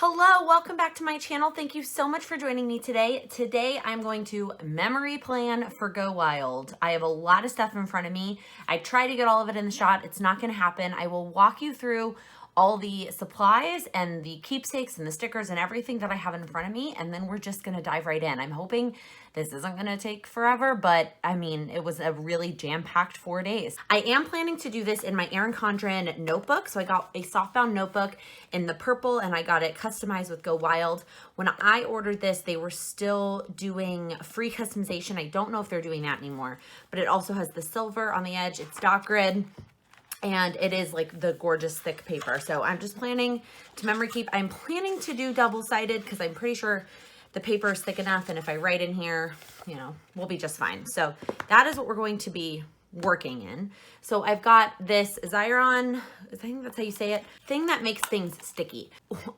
Hello, welcome back to my channel. Thank you so much for joining me today. Today I'm going to memory plan for Go Wild. I have a lot of stuff in front of me. I try to get all of it in the shot. It's not going to happen. I will walk you through all the supplies and the keepsakes and the stickers and everything that I have in front of me, and then we're just going to dive right in. I'm hoping this isn't going to take forever, but I mean, it was a really jam-packed 4 days. I am planning to do this in my Erin Condren notebook. So I got a softbound notebook in the purple and I got it customized with Go Wild. When I ordered this, they were still doing free customization. I don't know if they're doing that anymore, but it also has the silver on the edge. It's dot grid. And it is like the gorgeous thick paper. So I'm just planning to memory keep. I'm planning to do double-sided because I'm pretty sure the paper is thick enough. And if I write in here, you know, we'll be just fine. So that is what we're going to be working in. So I've got this Xyron, I think that's how you say it, thing that makes things sticky.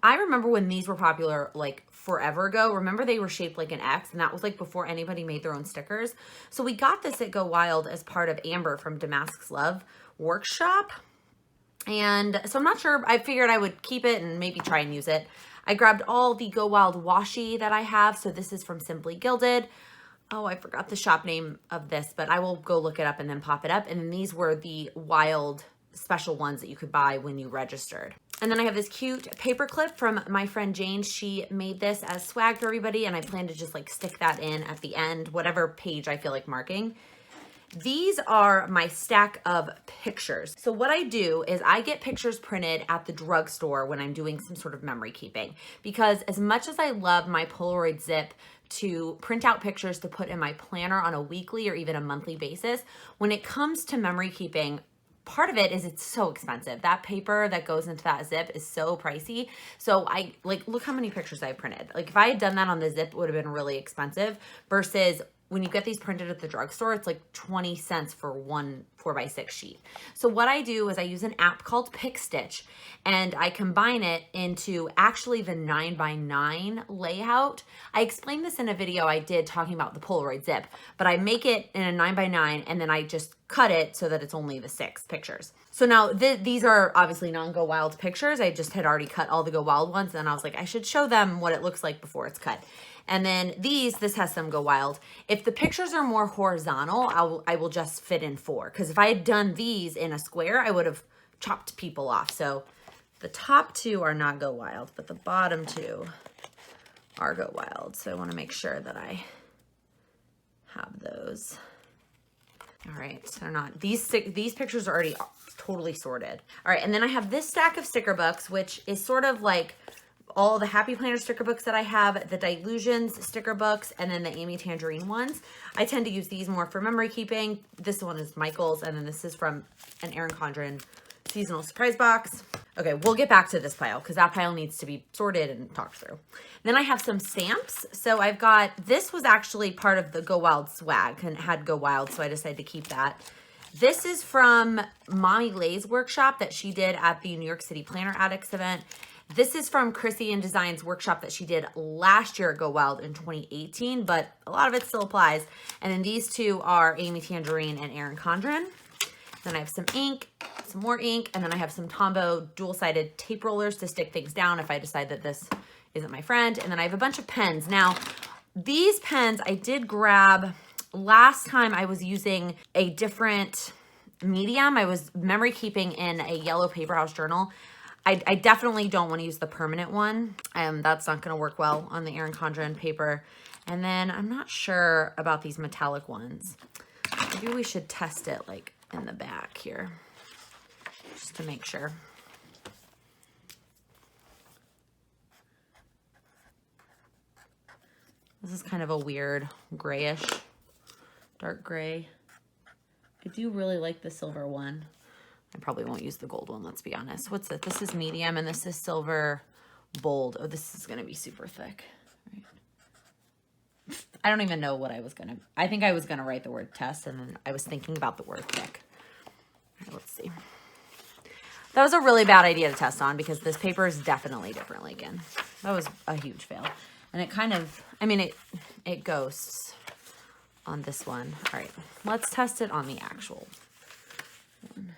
I remember when these were popular like forever ago. Remember they were shaped like an X, and that was like before anybody made their own stickers. So we got this at Go Wild as part of Amber from Damascus Love workshop. And so I'm not sure, I figured I would keep it and maybe try and use it. I grabbed all the Go Wild washi that I have. So this is from Simply Gilded. Oh, I forgot the shop name of this, but I will go look it up and then pop it up. And then these were the Wild special ones that you could buy when you registered. And then I have this cute paper clip from my friend Jane. She made this as swag for everybody, and I plan to just like stick that in at the end, whatever page I feel like marking. These are my stack of pictures. So what I do is I get pictures printed at the drugstore when I'm doing some sort of memory keeping, because as much as I love my Polaroid zip to print out pictures to put in my planner on a weekly or even a monthly basis, when it comes to memory keeping, part of it is it's so expensive. That paper that goes into that zip is so pricey. So I like, look how many pictures I printed. Like if I had done that on the zip, it would have been really expensive versus when you get these printed at the drugstore, it's like 20 cents for one 4x6 sheet. So what I do is I use an app called PicStitch, and I combine it into actually the 9x9 layout. I explained this in a video I did talking about the Polaroid zip, but I make it in a 9x9 and then I just cut it so that it's only the 6 pictures. So now these are obviously non-Go Wild pictures. I just had already cut all the Go Wild ones, and I was like, I should show them what it looks like before it's cut. And then this has some Go Wild. If the pictures are more horizontal, I will just fit in 4. Because if I had done these in a square, I would have chopped people off. So the top 2 are not Go Wild, but the bottom 2 are Go Wild. So I want to make sure that I have those. All right, so they're not, these pictures are already totally sorted. All right, and then I have this stack of sticker books, which is sort of like all the Happy Planner sticker books that I have, the Dilutions sticker books, and then the Amy Tangerine ones. I tend to use these more for memory keeping. This one is Michael's, and then this is from an Erin Condren seasonal surprise box. Okay, we'll get back to this pile because that pile needs to be sorted and talked through. Then I have some stamps. So I've got, this was actually part of the Go Wild swag and had Go Wild, so I decided to keep that. This is from Mommy Lay's workshop that she did at the New York City Planner Addicts event. This is from Chrissy and Design's workshop that she did last year at Go Wild in 2018, but a lot of it still applies. And then these two are Amy Tangerine and Erin Condren. Then I have some ink, some more ink, and then I have some Tombow dual-sided tape rollers to stick things down if I decide that this isn't my friend. And then I have a bunch of pens. Now, these pens I did grab last time. I was using a different medium. I was memory keeping in a yellow paper house journal. I definitely don't want to use the permanent one. That's not going to work well on the Erin Condren paper. And then I'm not sure about these metallic ones. Maybe we should test it like in the back here, just to make sure. This is kind of a weird grayish, dark gray. I do really like the silver one. I probably won't use the gold one, let's be honest. What's it? This is medium and this is silver bold. Oh, this is going to be super thick. Right. I don't even know what I was going to, I think I was going to write the word test, and then I was thinking about the word thick. All right, let's see. That was a really bad idea to test on because this paper is definitely different, Laken. That was a huge fail. And it kind of, I mean, it ghosts on this one. All right, let's test it on the actual one.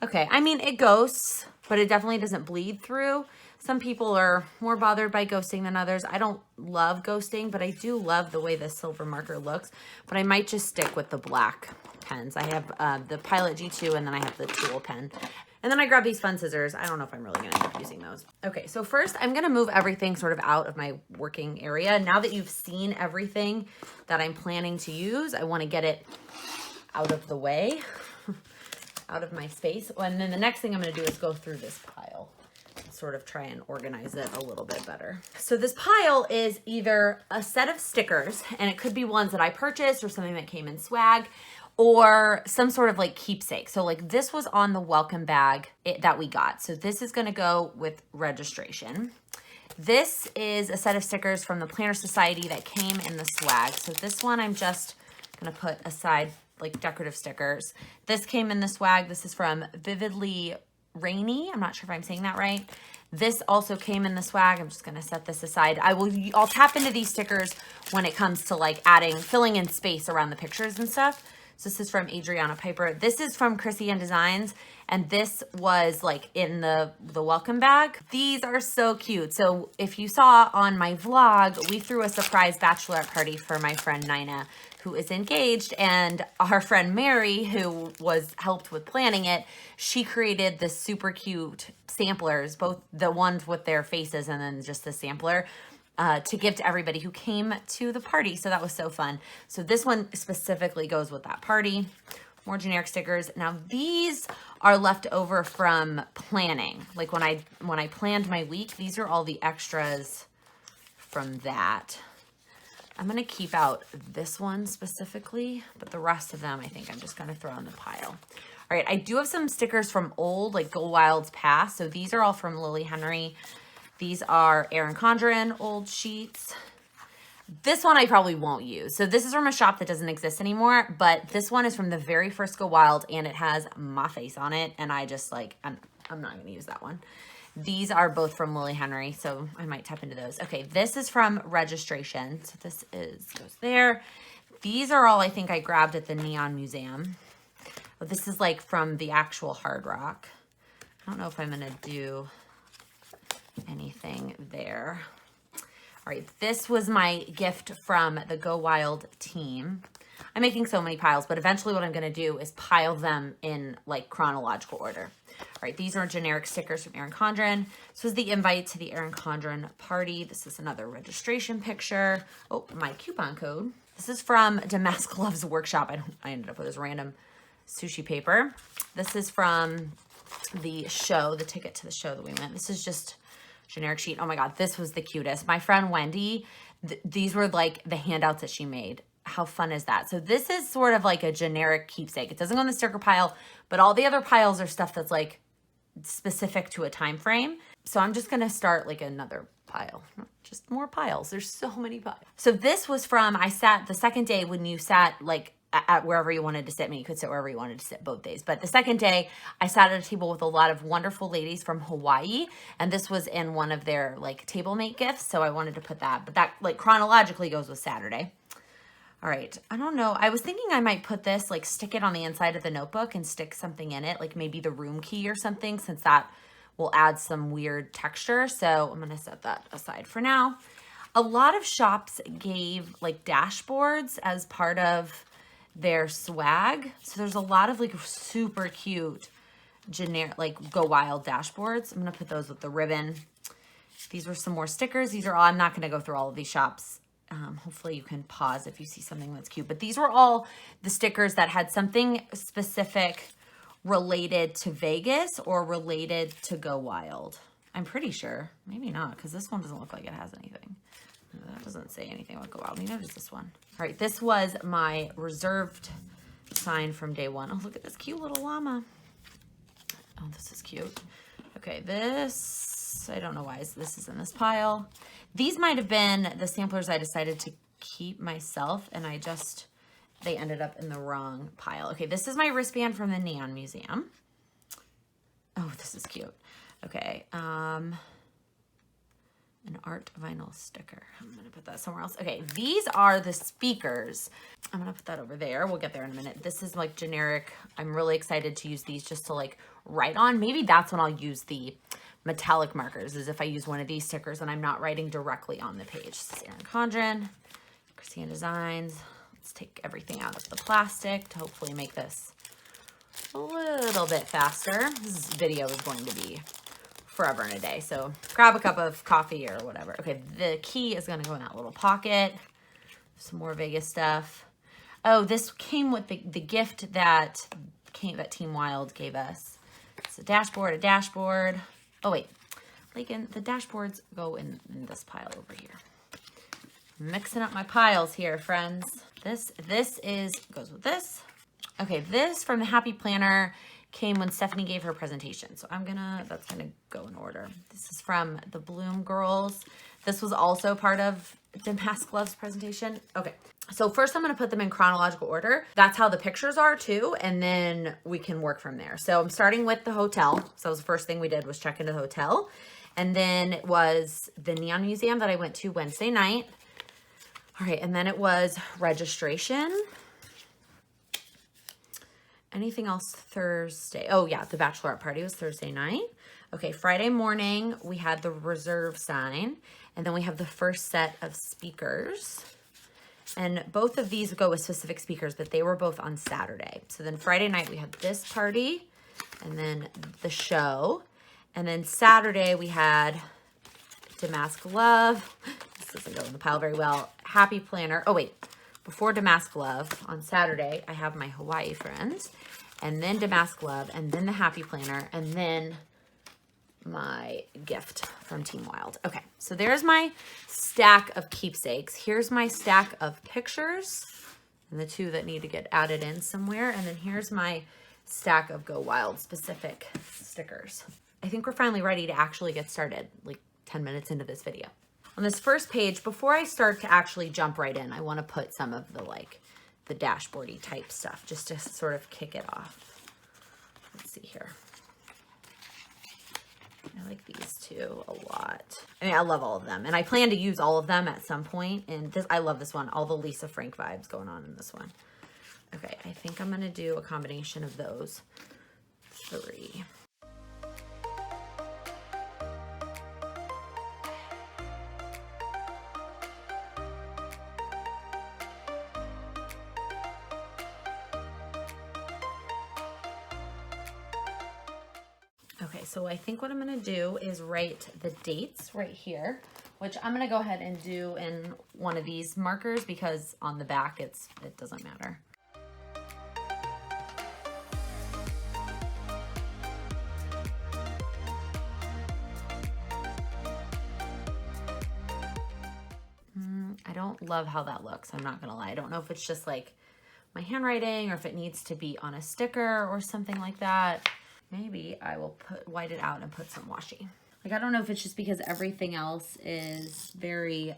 Okay, I mean, it ghosts, but it definitely doesn't bleed through. Some people are more bothered by ghosting than others. I don't love ghosting, but I do love the way the silver marker looks. But I might just stick with the black pens. I have the Pilot G2, and then I have the Tool pen. And then I grabbed these fun scissors. I don't know if I'm really going to end up using those. Okay, so first I'm going to move everything sort of out of my working area. Now that you've seen everything that I'm planning to use, I want to get it out of the way, out of my space. And then the next thing I'm going to do is go through this pile and sort of try and organize it a little bit better. So this pile is either a set of stickers, and it could be ones that I purchased or something that came in swag, or some sort of like keepsake. So like this was on the welcome bag that we got. So this is gonna go with registration. This is a set of stickers from the Planner Society that came in the swag. So this one I'm just gonna put aside, like decorative stickers. This came in the swag. This is from Vividly Rainy. I'm not sure if I'm saying that right. This also came in the swag. I'm just gonna set this aside. I'll tap into these stickers when it comes to like filling in space around the pictures and stuff. So this is from Adriana Piper. This is from Chrissy Ann Designs, and this was like in the welcome bag. These are so cute. So if you saw on my vlog, we threw a surprise bachelorette party for my friend Nina, who is engaged, and our friend Mary, who helped with planning it, she created the super cute samplers, both the ones with their faces and then just the sampler, to give to everybody who came to the party. So that was so fun. So this one specifically goes with that party. More generic stickers. Now these are left over from planning. Like when I planned my week, these are all the extras from that. I'm going to keep out this one specifically, but the rest of them I think I'm just going to throw in the pile. All right, I do have some stickers from old, like Go Wild's past. So these are all from Lily Henry. These are Erin Condren old sheets. This one I probably won't use. So this is from a shop that doesn't exist anymore, but this one is from the very first Go Wild, and it has my face on it, and I just like, I'm not going to use that one. These are both from Lily Henry, so I might tap into those. Okay, this is from registration. So this goes there. These are all I think I grabbed at the Neon Museum. But this is like from the actual Hard Rock. I don't know if I'm going to do anything there. All right, this was my gift from the Go Wild team. I'm making so many piles, but eventually what I'm going to do is pile them in like chronological order. All right, these are generic stickers from Erin Condren. This was the invite to the Erin Condren party. This is another registration picture. Oh, my coupon code. This is from Damask Loves Workshop. I ended up with this random sushi paper. This is from the show, the ticket to the show that we went. This is just generic sheet. Oh my God, this was the cutest. My friend Wendy, these were like the handouts that she made. How fun is that? So this is sort of like a generic keepsake. It doesn't go in the sticker pile, but all the other piles are stuff that's like specific to a time frame. So I'm just gonna start like another pile, just more piles. There's so many piles. So this was from, I sat the second day when you sat like at wherever you wanted to sit. I mean, you could sit wherever you wanted to sit both days. But the second day, I sat at a table with a lot of wonderful ladies from Hawaii. And this was in one of their like table mate gifts. So I wanted to put that. But that like chronologically goes with Saturday. All right. I don't know. I was thinking I might put this, like stick it on the inside of the notebook and stick something in it. Like maybe the room key or something, since that will add some weird texture. So I'm going to set that aside for now. A lot of shops gave like dashboards as part of their swag. So there's a lot of like super cute generic like Go Wild dashboards. I'm gonna put those with the ribbon. These were some more stickers. These are all, I'm not gonna go through all of these shops. Hopefully you can pause if you see something that's cute, but these were all the stickers that had something specific related to Vegas or related to Go Wild. I'm pretty sure, maybe not, because this one doesn't look like it has anything. That doesn't say anything about Go Wild. Maybe notice this one. All right, this was my reserved sign from day one. Oh, look at this cute little llama. Oh, this is cute. Okay, this, I don't know why this is in this pile. These might have been the samplers I decided to keep myself, and they ended up in the wrong pile. Okay, this is my wristband from the Neon Museum. Oh, this is cute. Okay, An art vinyl sticker. I'm gonna put that somewhere else. Okay, these are the speakers. I'm gonna put that over there. We'll get there in a minute. This is like generic. I'm really excited to use these just to like write on. Maybe that's when I'll use the metallic markers, is if I use one of these stickers and I'm not writing directly on the page. This is Erin Condren, Christina Designs. Let's take everything out of the plastic to hopefully make this a little bit faster. This video is going to be forever and a day, so grab a cup of coffee or whatever. Okay, the key is going to go in that little pocket. Some more Vegas stuff. Oh, this came with the gift that Team Wild gave us. It's a dashboard. Oh wait, Laken, the dashboards go in this pile over here. Mixing up my piles here, friends. This goes with this. Okay, this from the Happy Planner came when Stephanie gave her presentation. So that's gonna go in order. This is from the Bloom Girls. This was also part of Damask Love's presentation. Okay, so first I'm gonna put them in chronological order. That's how the pictures are too, and then we can work from there. So I'm starting with the hotel. So that was the first thing we did, was check into the hotel. And then it was the Neon Museum that I went to Wednesday night. All right, and then it was registration. Anything else Thursday? Oh yeah, the bachelorette party was Thursday night. Okay, Friday morning, we had the reserve sign, and then we have the first set of speakers. And both of these go with specific speakers, but they were both on Saturday. So then Friday night, we had this party, and then the show. And then Saturday, we had Damask Love. This doesn't go in the pile very well. Happy Planner. Oh wait, before Damask Love, on Saturday, I have my Hawaii friends, and then Damask Love, and then the Happy Planner, and then my gift from Team Wild. Okay, so there's my stack of keepsakes. Here's my stack of pictures, and the two that need to get added in somewhere, and then here's my stack of Go Wild specific stickers. I think we're finally ready to actually get started, like 10 minutes into this video. On this first page, before I start to actually jump right in, I want to put some of the dashboardy type stuff just to sort of kick it off. Let's see here. I like these two a lot. I mean, I love all of them, and I plan to use all of them at some point. And this, I love this one. All the Lisa Frank vibes going on in this one. Okay, I think I'm gonna do a combination of those three. Okay, so I think what I'm gonna do is write the dates right here, which I'm gonna go ahead and do in one of these markers because on the back it doesn't matter. I don't love how that looks, I'm not gonna lie. I don't know if it's just like my handwriting or if it needs to be on a sticker or something like that. Maybe I will white it out and put some washi. Like, I don't know if it's just because everything else is very,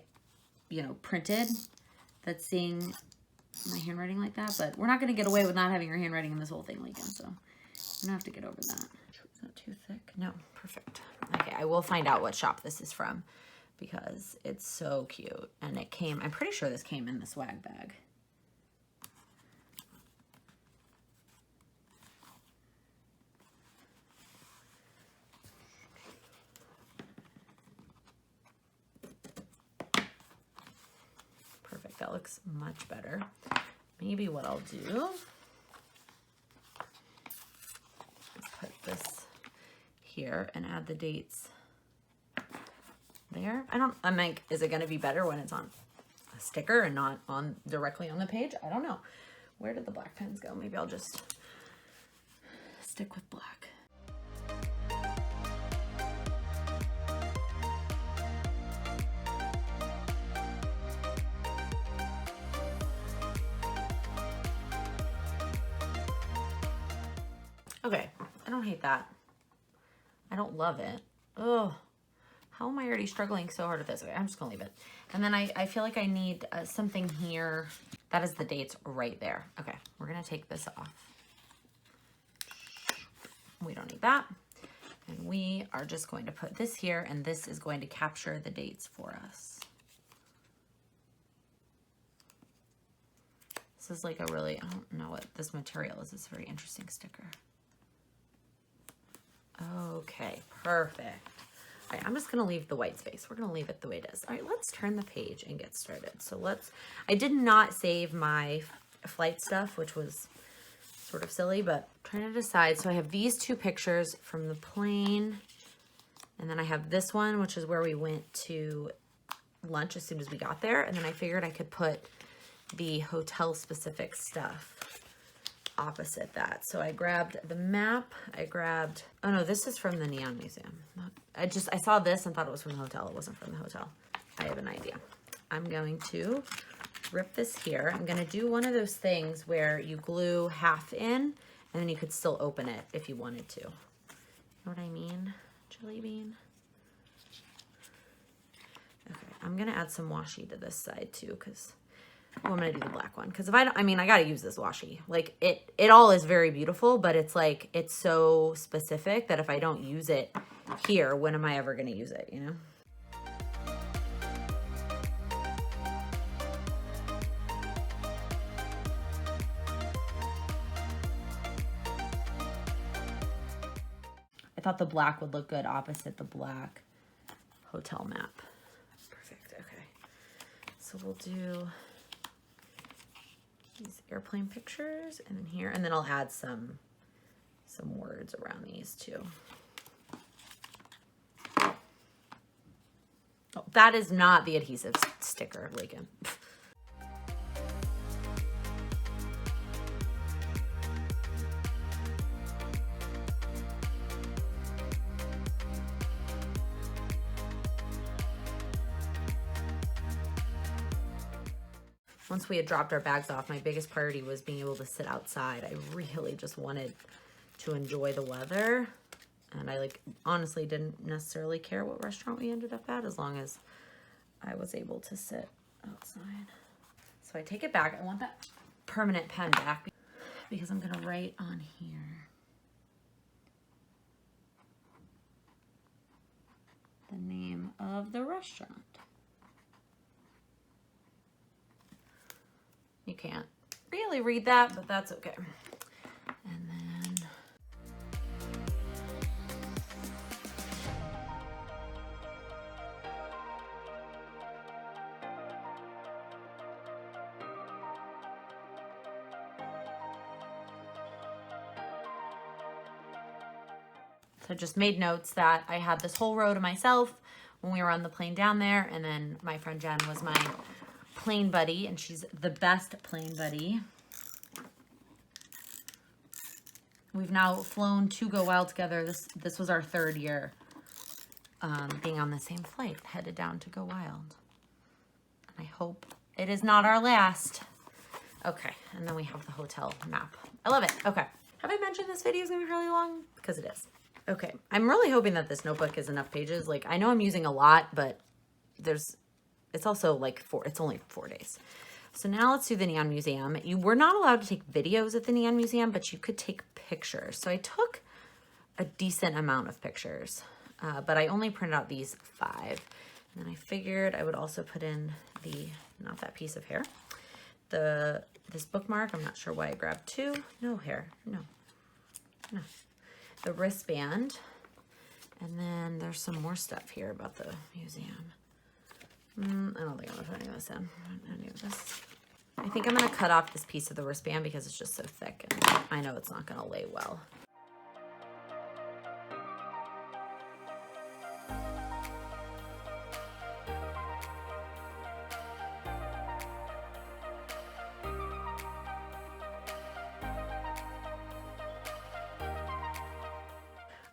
you know, printed, that's seeing my handwriting like that, but we're not gonna get away with not having your handwriting in this whole thing, Laken, so I'm gonna have to get over that. Is that too thick? No, perfect. Okay, I will find out what shop this is from because it's so cute. And it came, I'm pretty sure this came in the swag bag. That looks much better. Maybe what I'll do is put this here and add the dates there. I'm like, is it gonna be better when it's on a sticker and not on directly on the page? I don't know. Where did the black pens go? Maybe I'll just stick with black. Okay, I don't hate that. I don't love it. Oh, how am I already struggling so hard with this? Okay, I'm just gonna leave it. And then I feel like I need something here. That is the dates right there. Okay, we're gonna take this off. We don't need that. And we are just going to put this here, and this is going to capture the dates for us. This is like a really, I don't know what this material is. It's a very interesting sticker. Okay, perfect. All right, I'm just gonna leave the white space. We're gonna leave it the way it is. All right, let's turn the page and get started. So I did not save my flight stuff, which was sort of silly, but I'm trying to decide. So I have these two pictures from the plane, and then I have this one, which is where we went to lunch as soon as we got there. And then I figured I could put the hotel specific stuff opposite that. So I grabbed the map. Oh no, this is from the Neon Museum. I saw this and thought it was from the hotel. It wasn't from the hotel. I have an idea. I'm going to rip this here. I'm going to do one of those things where you glue half in and then you could still open it if you wanted to. You know what I mean? Jelly bean. Okay, I'm going to add some washi to this side too, because I'm going to do the black one. Because if I got to use this washi. Like, it all is very beautiful, but it's like, it's so specific that if I don't use it here, when am I ever going to use it, you know? I thought the black would look good opposite the black hotel map. Perfect, okay. So we'll do these airplane pictures and then here, and then I'll add some words around these too. Oh, that is not the adhesive sticker, Laken. Once we had dropped our bags off, my biggest priority was being able to sit outside. I really just wanted to enjoy the weather. And I honestly didn't necessarily care what restaurant we ended up at as long as I was able to sit outside. So I take it back. I want that permanent pen back because I'm gonna write on here the name of the restaurant. You can't really read that, but that's okay. And then so just made notes that I had this whole row to myself when we were on the plane down there, and then my friend Jen was my plane buddy, and she's the best plane buddy. We've now flown to Go Wild together. This was our third year being on the same flight, headed down to Go Wild. And I hope it is not our last. Okay, and then we have the hotel map. I love it. Okay. Have I mentioned this video is gonna be really long? Because it is. Okay, I'm really hoping that this notebook is enough pages. Like, I know I'm using a lot, but it's also like it's only 4 days. So now let's do the Neon Museum. You were not allowed to take videos at the Neon Museum, but you could take pictures. So I took a decent amount of pictures, but I only printed out these 5. And then I figured I would also put in not that piece of hair, this bookmark. I'm not sure why I grabbed 2. No hair, no. The wristband. And then there's some more stuff here about the museum. I don't think I'm gonna put any of this in. I think I'm gonna cut off this piece of the wristband because it's just so thick and I know it's not gonna lay well.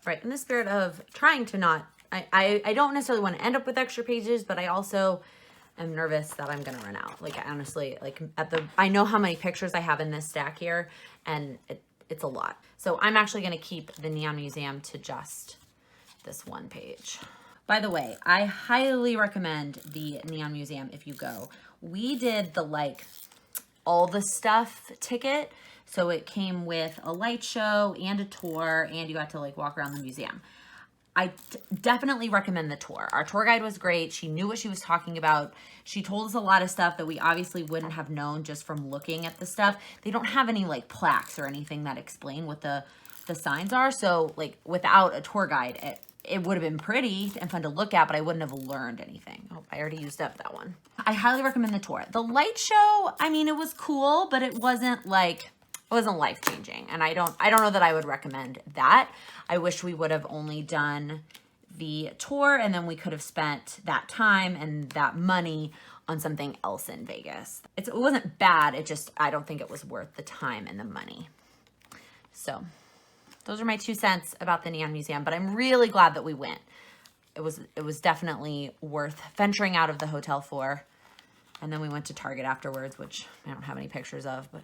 Right, in the spirit of trying to not, I don't necessarily want to end up with extra pages, but I also am nervous that I'm gonna run out. Like, honestly, like I know how many pictures I have in this stack here, and it's a lot. So I'm actually gonna keep the Neon Museum to just this one page. By the way, I highly recommend the Neon Museum if you go. We did the all the stuff ticket. So it came with a light show and a tour, and you got to walk around the museum. I definitely recommend the tour. Our tour guide was great. She knew what she was talking about. She told us a lot of stuff that we obviously wouldn't have known just from looking at the stuff. They don't have any like plaques or anything that explain what the signs are. So like without a tour guide, it would have been pretty and fun to look at, but I wouldn't have learned anything. Oh, I already used up that one. I highly recommend the tour. The light show, I mean, it was cool, but it wasn't life-changing. And I don't know that I would recommend that. I wish we would have only done the tour and then we could have spent that time and that money on something else in Vegas. It wasn't bad. I don't think it was worth the time and the money. So those are my 2 cents about the Neon Museum, but I'm really glad that we went. It was definitely worth venturing out of the hotel for. And then we went to Target afterwards, which I don't have any pictures of, but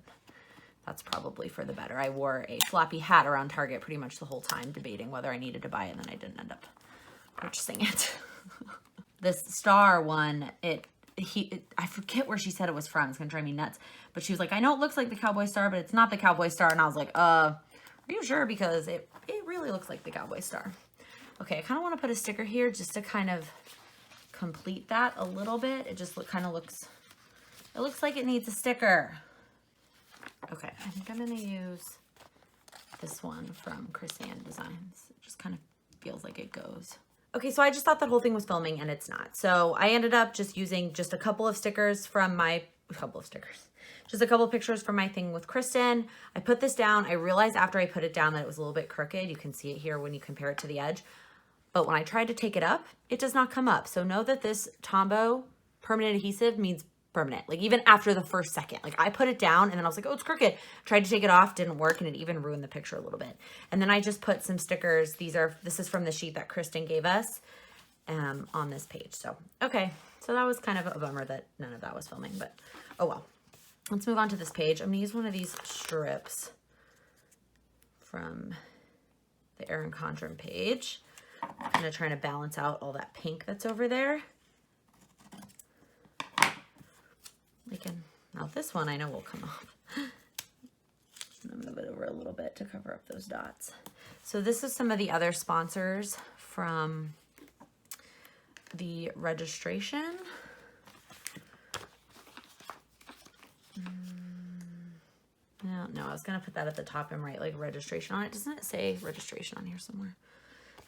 that's probably for the better. I wore a floppy hat around Target pretty much the whole time, debating whether I needed to buy it, and then I didn't end up purchasing it. This star one, I forget where she said it was from. It's gonna drive me nuts. But she was like, I know it looks like the Cowboy Star, but it's not the Cowboy Star. And I was like, are you sure? Because it really looks like the Cowboy Star. Okay, I kind of want to put a sticker here just to kind of complete that a little bit. It just looks like it needs a sticker. Okay, I think I'm going to use this one from Christian Designs. It just kind of feels like it goes. Okay, so I just thought that whole thing was filming and it's not. So I ended up just using just a couple of stickers from just a couple of pictures from my thing with Kristen. I put this down. I realized after I put it down that it was a little bit crooked. You can see it here when you compare it to the edge. But when I tried to take it up, it does not come up. So know that this Tombow permanent adhesive means permanent. Like even after the first second, like I put it down and then I was like, oh, it's crooked. Tried to take it off, didn't work, and it even ruined the picture a little bit. And then I just put some stickers. This is from the sheet that Kristen gave us on this page. So, okay. So that was kind of a bummer that none of that was filming, but oh well. Let's move on to this page. I'm gonna use one of these strips from the Erin Condren page. I'm gonna try to balance out all that pink that's over there. Now this one I know will come off. I'm gonna move it over a little bit to cover up those dots. So this is some of the other sponsors from the registration. No, I was gonna put that at the top and write like registration on it. Doesn't it say registration on here somewhere?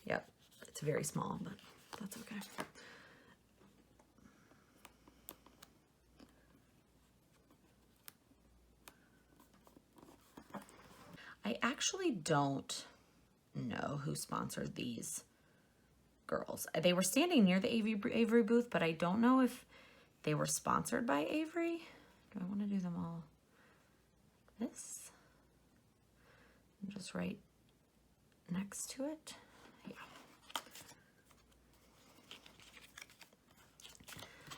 Yep, it's very small, but that's okay. I actually don't know who sponsored these girls. They were standing near the Avery booth, but I don't know if they were sponsored by Avery. Do I want to do them all this? And just right next to it. Yeah.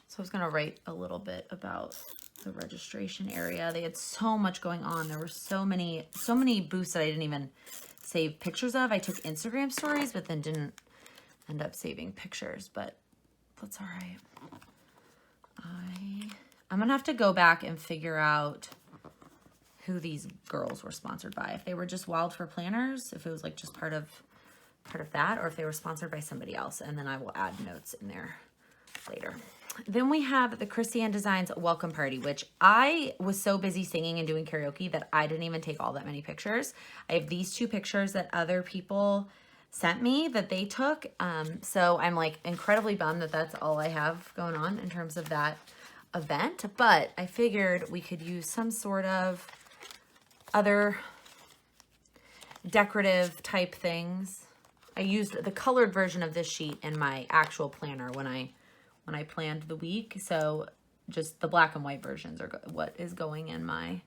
So I was going to write a little bit about the registration area. They had so much going on. There were so many booths that I didn't even save pictures of. I took Instagram stories, but then didn't end up saving pictures, but that's all right. I'm gonna have to go back and figure out who these girls were sponsored by. If they were just Wild for Planners, if it was like just part of that, or if they were sponsored by somebody else, and then I will add notes in there later. Then we have the Christian Designs welcome party, which I was so busy singing and doing karaoke that I didn't even take all that many pictures. I have these 2 pictures that other people sent me that they took. So I'm like incredibly bummed that that's all I have going on in terms of that event. But I figured we could use some sort of other decorative type things. I used the colored version of this sheet in my actual planner when I planned the week. So just the black and white versions are what is going in my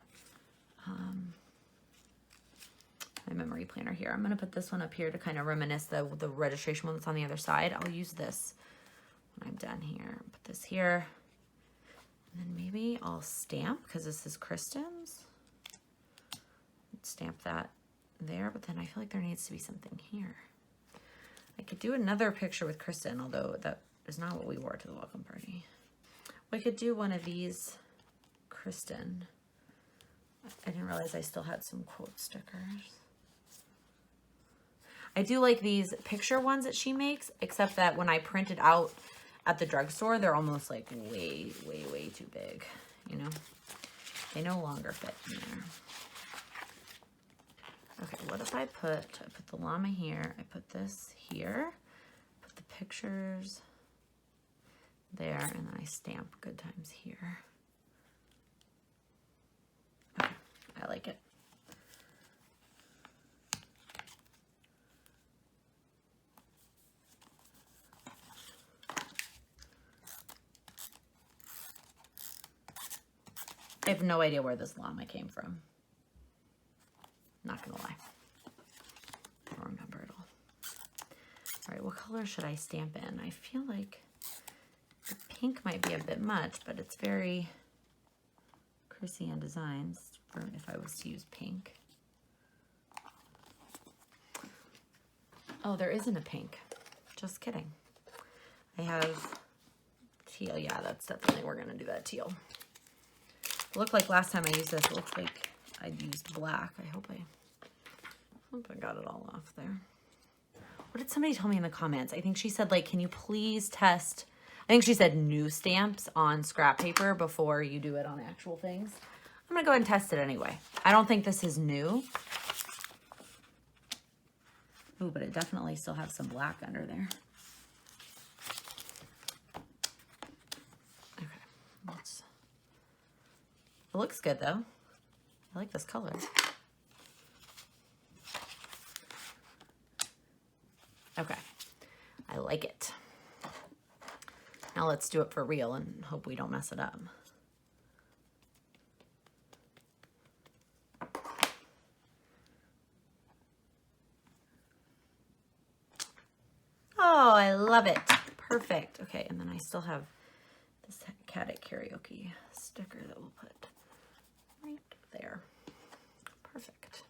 my memory planner here. I'm going to put this one up here to kind of reminisce the registration one that's on the other side. I'll use this when I'm done here. Put this here. And then maybe I'll stamp, because this is Kristen's. Stamp that there, but then I feel like there needs to be something here. I could do another picture with Kristen, although that is not what we wore to the welcome party. We could do one of these Kristen. I didn't realize I still had some quote stickers. I do like these picture ones that she makes, except that when I print it out at the drugstore, they're almost like way, way, way too big, you know? They no longer fit in there. Okay, what if I put the llama here, I put this here, put the pictures there, and then I stamp Good Times here. Okay, I like it. I have no idea where this llama came from. Not gonna lie. I don't remember it all. All right, what color should I stamp in? I feel like the pink might be a bit much, but it's very Chrissy and Designs for if I was to use pink. Oh, there isn't a pink. Just kidding. I have teal. Yeah, that's definitely, we're gonna do that teal. It looked like last time I used this, it looks like I'd used black. I hope I got it all off there. What did somebody tell me in the comments? I think she said, like, can you please test, I think she said new stamps on scrap paper before you do it on actual things. I'm gonna go ahead and test it anyway. I don't think this is new. Ooh, but it definitely still has some black under there. Okay, it looks good though. I like this color. Okay, I like it. Now let's do it for real and hope we don't mess it up. Oh, I love it. Perfect. Okay, and then I still have this Cat at Karaoke sticker that we'll put right there. Perfect.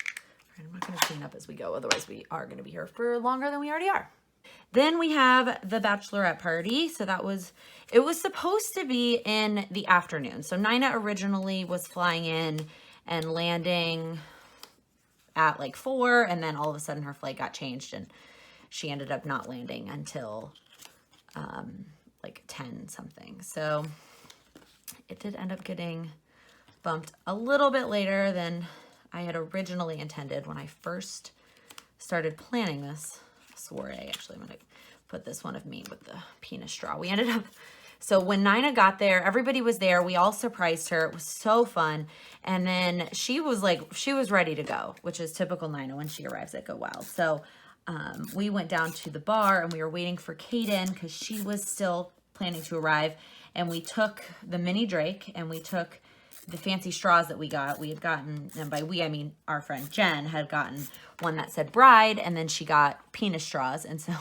All right, I'm not going to clean up as we go, otherwise we are going to be here for longer than we already are. Then we have the bachelorette party. So it was supposed to be in the afternoon. So Nina originally was flying in and landing at like 4, and then all of a sudden her flight got changed and she ended up not landing until like 10 something. So it did end up getting bumped a little bit later than I had originally intended when I first started planning this soiree. Actually, I'm gonna put this one of me with the penis straw. We ended up, so when Nina got there, everybody was there. We all surprised her. It was so fun. And then she was ready to go, which is typical Nina when she arrives at Go Wild. So we went down to the bar and we were waiting for Kaden because she was still planning to arrive. And we took the mini Drake and we took the fancy straws that we got. We had gotten, and by we, I mean our friend Jen had gotten one that said bride, and then she got penis straws. And so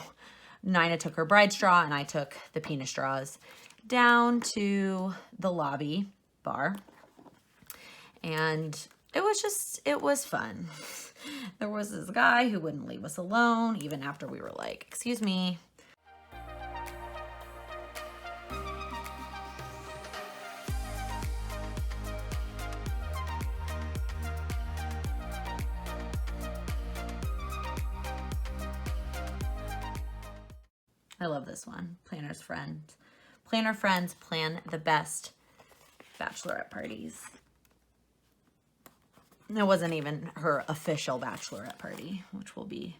Nina took her bride straw and I took the penis straws down to the lobby bar. And it was fun. There was this guy who wouldn't leave us alone, even after we were like, excuse me. I love this one. Planner's Friends. Planner Friends plan the best bachelorette parties. It wasn't even her official bachelorette party, which will be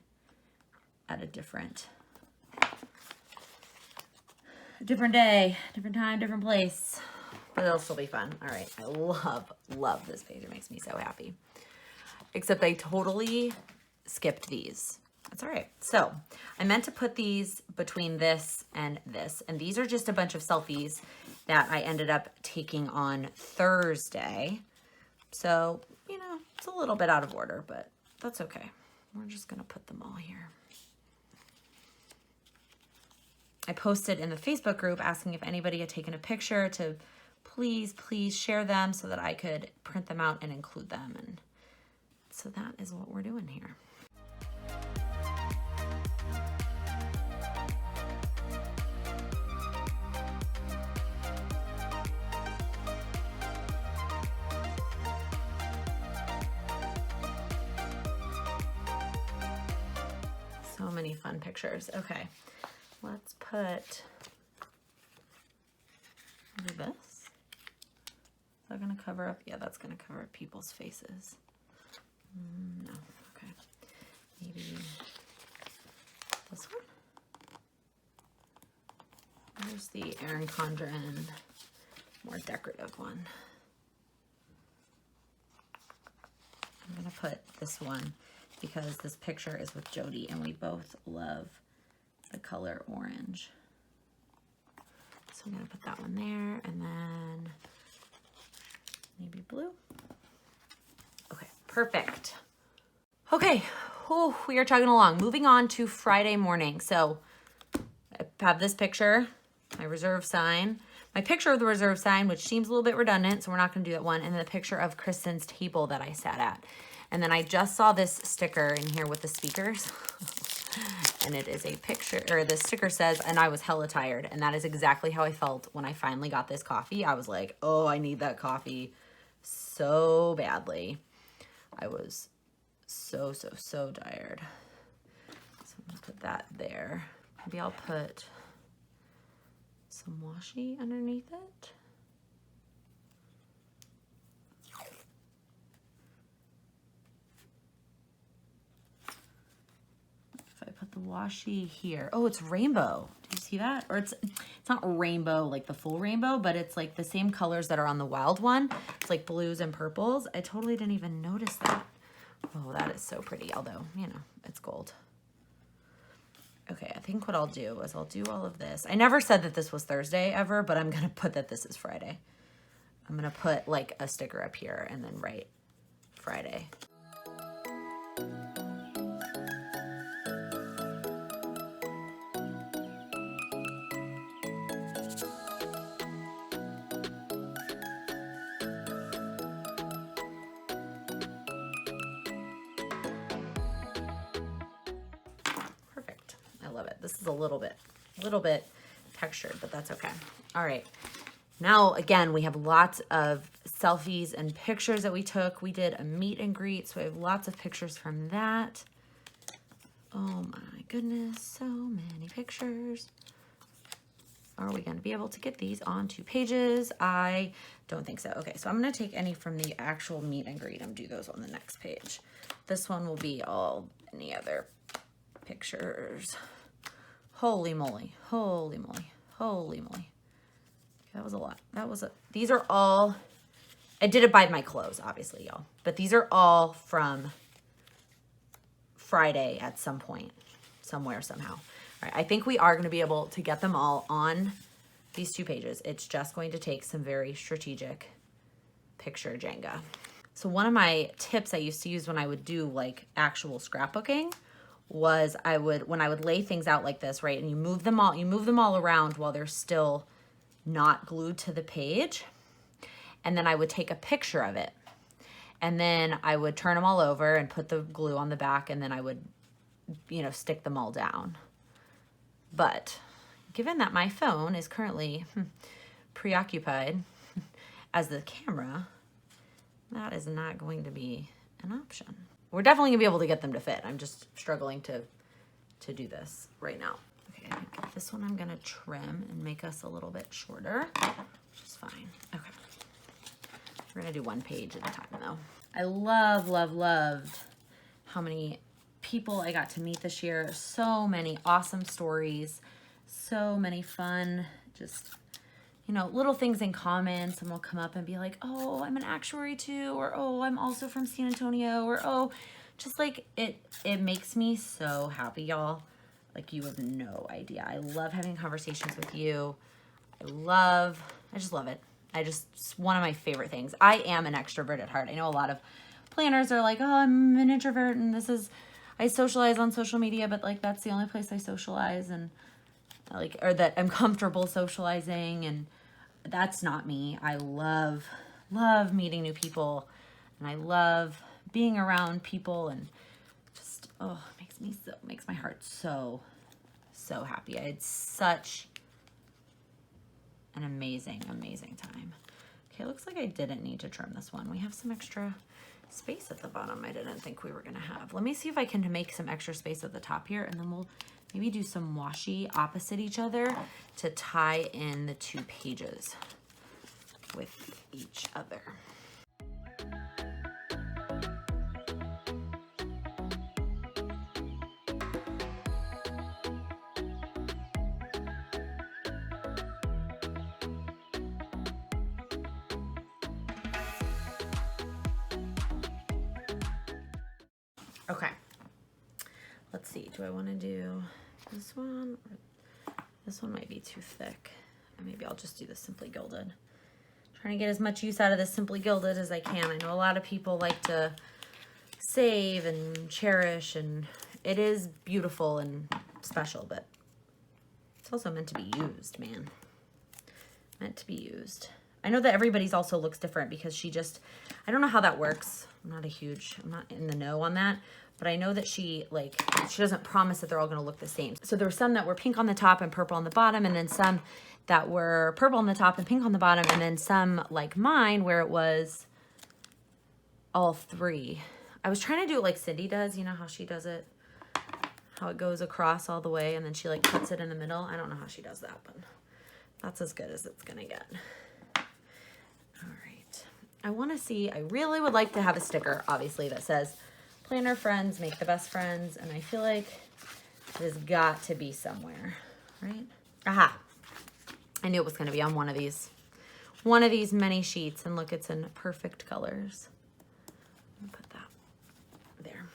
at a different day, different time, different place. But it'll still be fun. All right. I love this page. It makes me so happy. Except I totally skipped these. That's all right. So I meant to put these between this. And these are just a bunch of selfies that I ended up taking on Thursday. So, you know, it's a little bit out of order, but that's okay. We're just going to put them all here. I posted in the Facebook group asking if anybody had taken a picture to please share them so that I could print them out and include them. And so that is what we're doing here. many fun pictures. Okay, let's put, do this. Is that gonna cover up? Yeah, that's gonna cover up people's faces. No, okay. Maybe this one. There's the Erin Condren, more decorative one. I'm gonna put this one because this picture is with Jody and we both love the color orange. So I'm gonna put that one there and then maybe blue. Okay, perfect. Okay, oh, we are chugging along. Moving on to Friday morning. So I have this picture, my reserve sign, my picture of the reserve sign, which seems a little bit redundant, so we're not gonna do that one, and the picture of Kristen's table that I sat at. And then I just saw this sticker in here with the speakers. And it is a picture, or the sticker says, and I was hella tired. And that is exactly how I felt when I finally got this coffee. I was like, oh, I need that coffee so badly. I was so tired. So I'm gonna put that there. Maybe I'll put some washi underneath it. If I put the washi here, oh, it's rainbow. Do you see that? Or it's not rainbow, like the full rainbow, but it's like the same colors that are on the wild one. It's like blues and purples. I totally didn't even notice that. Oh, that is so pretty. Although, you know, it's gold. Okay, I think what I'll do is I'll do all of this. I never said that this was Thursday ever, but I'm going to put that this is Friday. I'm going to put like a sticker up here and then write Friday. Perfect. I love it. This is a little bit textured, but that's okay. All right. Now, again, we have lots of selfies and pictures that we took. We did a meet and greet, so we have lots of pictures from that. Oh my goodness, so many pictures. Are we going to be able to get these onto pages? I don't think so. Okay, so I'm going to take any from the actual meet and greet and do those on the next page. This one will be all any other pictures. Holy moly, holy moly, holy moly. That was a lot. These are all, I did it by my clothes, obviously, y'all. But these are all from Friday at some point, somewhere, somehow. All right, I think we are going to be able to get them all on these 2 pages. It's just going to take some very strategic picture Jenga. So one of my tips I used to use when I would do like actual scrapbooking was when I would lay things out like this, right? And you move them all around while they're still not glued to the page. And then I would take a picture of it. And then I would turn them all over and put the glue on the back, and then I would, you know, stick them all down. But given that my phone is currently preoccupied as the camera, that is not going to be an option. We're definitely gonna be able to get them to fit. I'm just struggling to do this right now. Okay, I think this one I'm gonna trim and make us a little bit shorter, which is fine. Okay, we're gonna do 1 page at a time though. I loved how many people I got to meet this year. So many awesome stories, so many fun, just, you know, little things in common. Someone will come up and be like, oh, I'm an actuary too, or oh, I'm also from San Antonio, or oh, just like it makes me so happy, y'all. Like, you have no idea. I love having conversations with you. I just love it. It's one of my favorite things. I am an extrovert at heart. I know a lot of planners are like, oh, I'm an introvert and I socialize on social media, but like that's the only place I socialize, and like, or that I'm comfortable socializing, and that's not me. I love meeting new people, and I love being around people, and just, oh, it makes my heart so happy. I had such an amazing time. Okay, looks like I didn't need to trim this one. We have some extra space at the bottom I didn't think we were gonna have. Let me see if I can make some extra space at the top here, and then we'll maybe do some washi opposite each other to tie in the 2 pages with each other. Okay, let's see, do I want to do this one? This one might be too thick. Maybe I'll just do the Simply Gilded. Trying to get as much use out of this Simply Gilded as I can. I know a lot of people like to save and cherish, and it is beautiful and special, but it's also meant to be used, man. Meant to be used. I know that everybody's also looks different because she just, I don't know how that works. I'm not in the know on that, but I know that she doesn't promise that they're all gonna look the same. So there were some that were pink on the top and purple on the bottom, and then some that were purple on the top and pink on the bottom, and then some like mine where it was all 3. I was trying to do it like Cindy does, you know how she does it? How it goes across all the way and then she like cuts it in the middle. I don't know how she does that, but that's as good as it's gonna get. All right, I wanna see, I really would like to have a sticker, obviously, that says, planner friends make the best friends, and I feel like it has got to be somewhere, right? Aha, I knew it was gonna be on one of these many sheets, and look, it's in perfect colors. I'll put that there.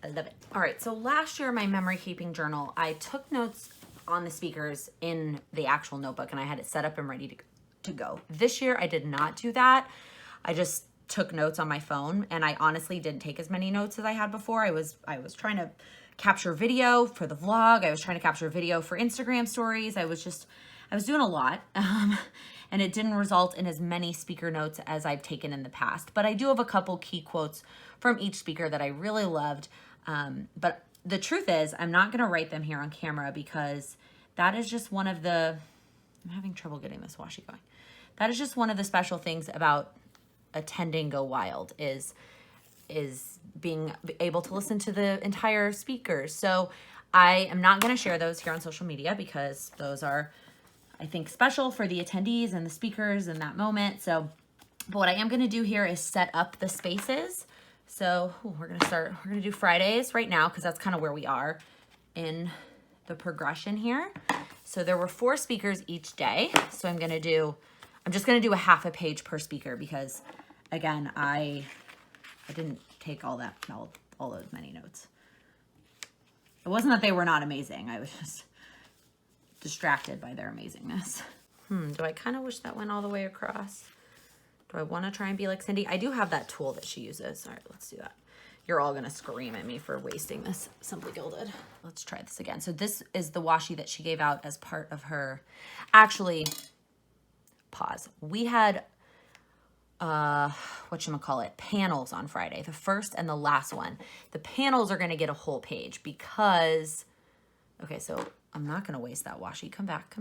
I love it. All right, so last year, my memory keeping journal, I took notes on the speakers in the actual notebook, and I had it set up and ready to go. This year, I did not do that. I just took notes on my phone, and I honestly didn't take as many notes as I had before. I was trying to capture video for the vlog. I was trying to capture video for Instagram stories. I was doing a lot, and it didn't result in as many speaker notes as I've taken in the past. But I do have a couple key quotes from each speaker that I really loved. But the truth is, I'm not gonna write them here on camera because that is just one of the, I'm having trouble getting this washi going. That is just one of the special things about attending Go Wild is being able to listen to the entire speakers. So I am not going to share those here on social media because those are, I think, special for the attendees and the speakers in that moment. So, but what I am going to do here is set up the spaces. So we're going to do Fridays right now because that's kind of where we are in the progression here. So there were 4 speakers each day. So I'm just going to do a half a page per speaker because, again, I didn't take all those many notes. It wasn't that they were not amazing. I was just distracted by their amazingness. Do I kind of wish that went all the way across? Do I want to try and be like Cindy? I do have that tool that she uses. All right, let's do that. You're all going to scream at me for wasting this Simply Gilded. Let's try this again. So this is the washi that she gave out as part of her, actually, pause. We had, panels on Friday, the first and the last one. The panels are going to get a whole page because, okay, so I'm not going to waste that washi. Come back.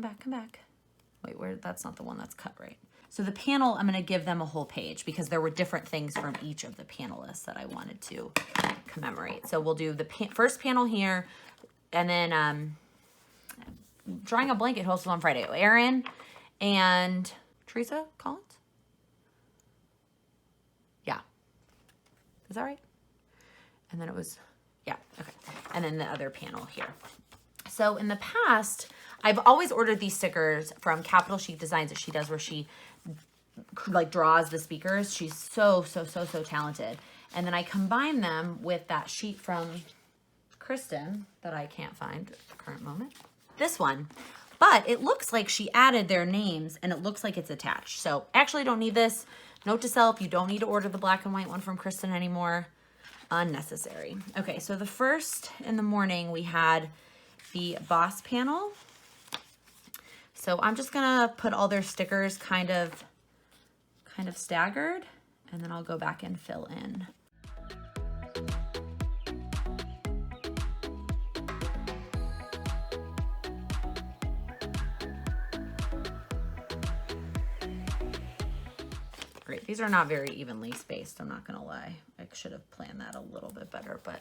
Wait, that's not the one that's cut right. So the panel, I'm going to give them a whole page because there were different things from each of the panelists that I wanted to commemorate. So we'll do the first panel here, and then drawing a blanket hosted on Friday. Erin and Teresa Collins? Yeah. Is that right? And then it was, yeah, okay. And then the other panel here. So in the past, I've always ordered these stickers from Capital Sheet Designs that she does where she like draws the speakers. She's so talented. And then I combine them with that sheet from Kristen that I can't find at the current moment. This one. But it looks like she added their names and it looks like it's attached. So actually don't need this. Note to self, you don't need to order the black and white one from Kristen anymore. Unnecessary. Okay, so the first in the morning we had the boss panel. So I'm just gonna put all their stickers kind of staggered, and then I'll go back and fill in. great. These are not very evenly spaced, I'm not gonna lie. I should have planned that a little bit better, but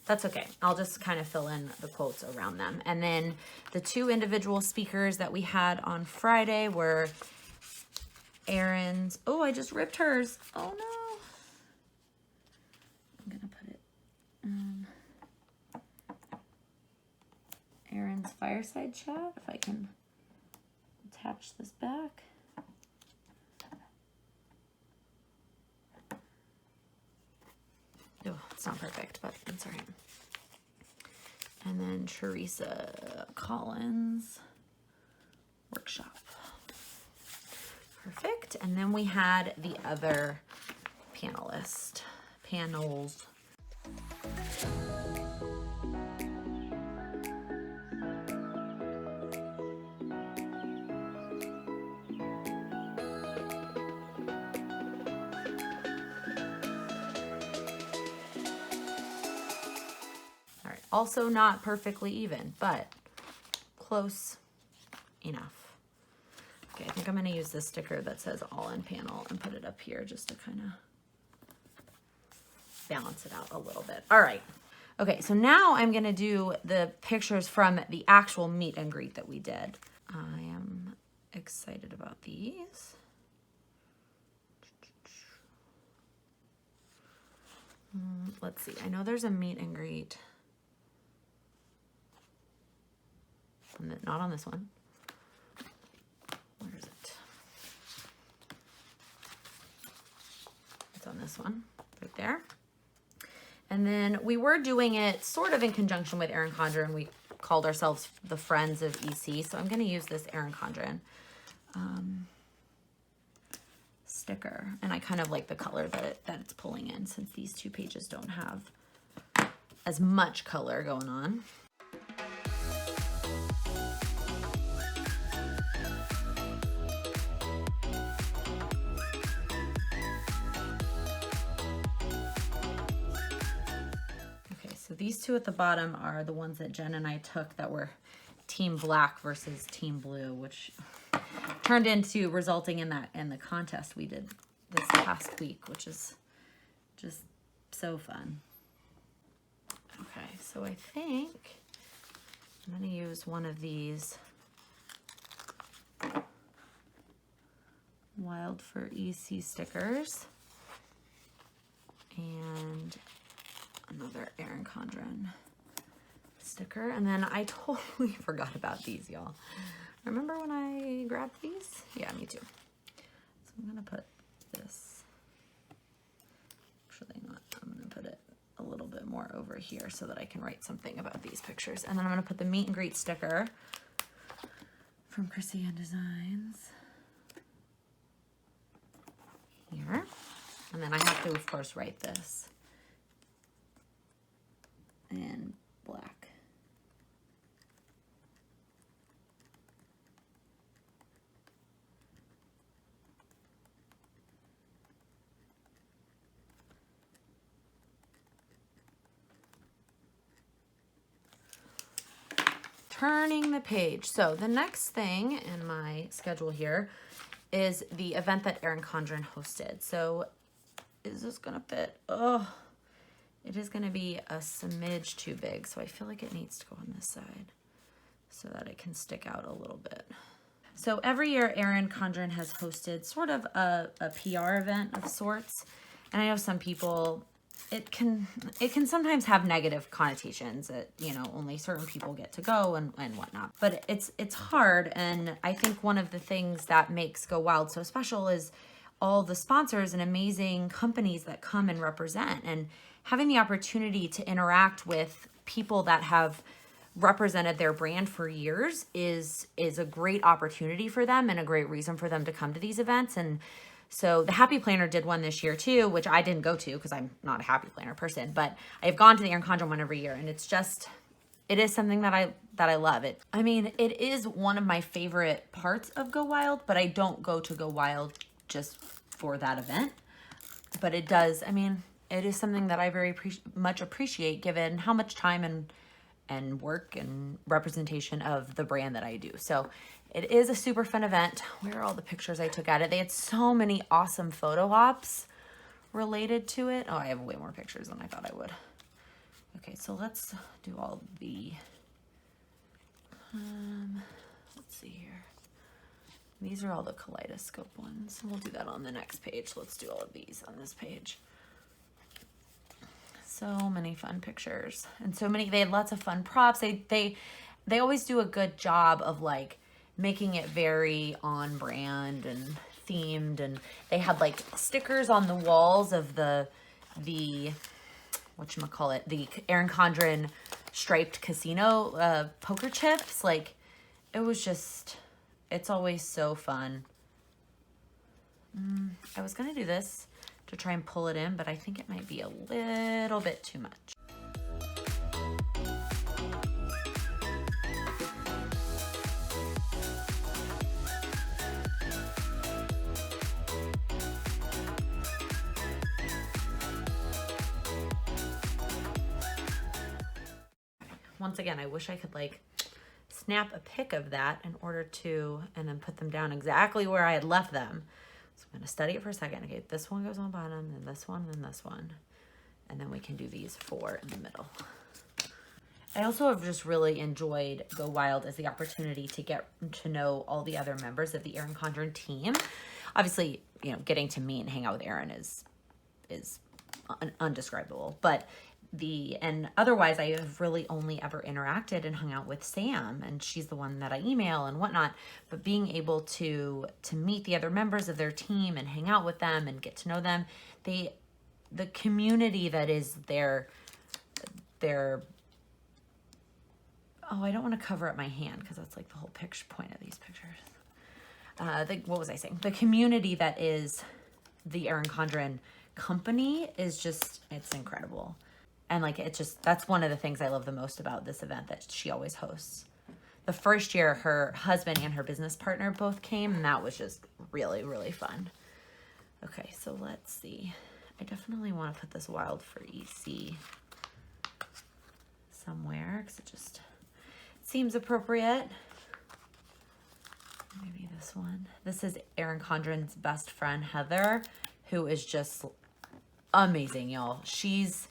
that's okay. I'll just kind of fill in the quotes around them. And then the 2 individual speakers that we had on Friday were Erin's, oh, I just ripped hers. Oh no. I'm gonna put it Erin's fireside chat, if I can attach this back. Oh, it's not perfect, but it's all right. And then Teresa Collins workshop. Perfect. And then we had the other panels. All right, also not perfectly even, but close enough. Okay, I think I'm gonna use this sticker that says all in panel and put it up here just to kind of balance it out a little bit. All right. Okay, so now I'm gonna do the pictures from the actual meet and greet that we did. I am excited about these. Let's see, I know there's a meet and greet. Not on this one. Where is it? It's on this one, right there. And then we were doing it sort of in conjunction with Erin Condren. We called ourselves the Friends of EC. So I'm going to use this Erin Condren sticker. And I kind of like the color that it's pulling in, since these 2 pages don't have as much color going on. So these 2 at the bottom are the ones that Jen and I took that were team black versus team blue, which turned into resulting in the contest we did this past week, which is just so fun. Okay, so I think I'm gonna use one of these Wild for EC stickers and another Erin Condren sticker. And then I totally forgot about these, y'all. Remember when I grabbed these? Yeah, me too. So I'm gonna put this, actually not, I'm gonna put it a little bit more over here so that I can write something about these pictures. And then I'm gonna put the meet and greet sticker from Chrissy and Designs here. And then I have to, of course, write this in black. Turning the page. So the next thing in my schedule here is the event that Erin Condren hosted. So is this gonna fit? Oh, it is gonna be a smidge too big. So I feel like it needs to go on this side so that it can stick out a little bit. So every year Erin Condren has hosted sort of a PR event of sorts. And I know some people, it can sometimes have negative connotations that, you know, only certain people get to go and whatnot. But it's hard, and I think one of the things that makes Go Wild so special is all the sponsors and amazing companies that come and represent, and having the opportunity to interact with people that have represented their brand for years is a great opportunity for them and a great reason for them to come to these events. And so the Happy Planner did one this year too, which I didn't go to because I'm not a Happy Planner person, but I've gone to the Erin Condren one every year, and it's just, it is something that I love. It. I mean, it is one of my favorite parts of Go Wild, but I don't go to Go Wild just for that event. But it does, I mean, it is something that I very much appreciate given how much time and work and representation of the brand that I do. So It is a super fun event. Where are all the pictures I took at it? They had so many awesome photo ops related to it. Oh, I have way more pictures than I thought I would. Okay, so let's do all the, let's see here. These are all the kaleidoscope ones. We'll do that on the next page. Let's do all of these on this page. So many fun pictures and so many, they had lots of fun props. They always do a good job of like making it very on brand and themed, and they had like stickers on the walls of the whatchamacallit, the Erin Condren striped casino poker chips. Like, it was just, it's always so fun. I was gonna do this to try and pull it in, but I think it might be a little bit too much. Once again, I wish I could like snap a pic of that in order to, and then put them down exactly where I had left them. So I'm gonna study it for a second. Okay, this one goes on the bottom, then this one, then this one. And then we can do these 4 in the middle. I also have just really enjoyed Go Wild as the opportunity to get to know all the other members of the Erin Condren team. Obviously, you know, getting to meet and hang out with Erin is undescribable, but and otherwise I have really only ever interacted and hung out with Sam, and she's the one that I email and whatnot. But being able to meet the other members of their team and hang out with them and get to know them, the community that is their oh, I don't want to cover up my hand because that's like the whole point of these pictures. What was I saying? The community that is the Erin Condren company is just, it's incredible. And like, it's just, that's one of the things I love the most about this event that she always hosts. The first year, her husband and her business partner both came, and that was just really, really fun. Okay, so let's see. I definitely want to put this wild for EC somewhere because it just seems appropriate. Maybe this one. This is Erin Condren's best friend, Heather, who is just amazing, y'all. She's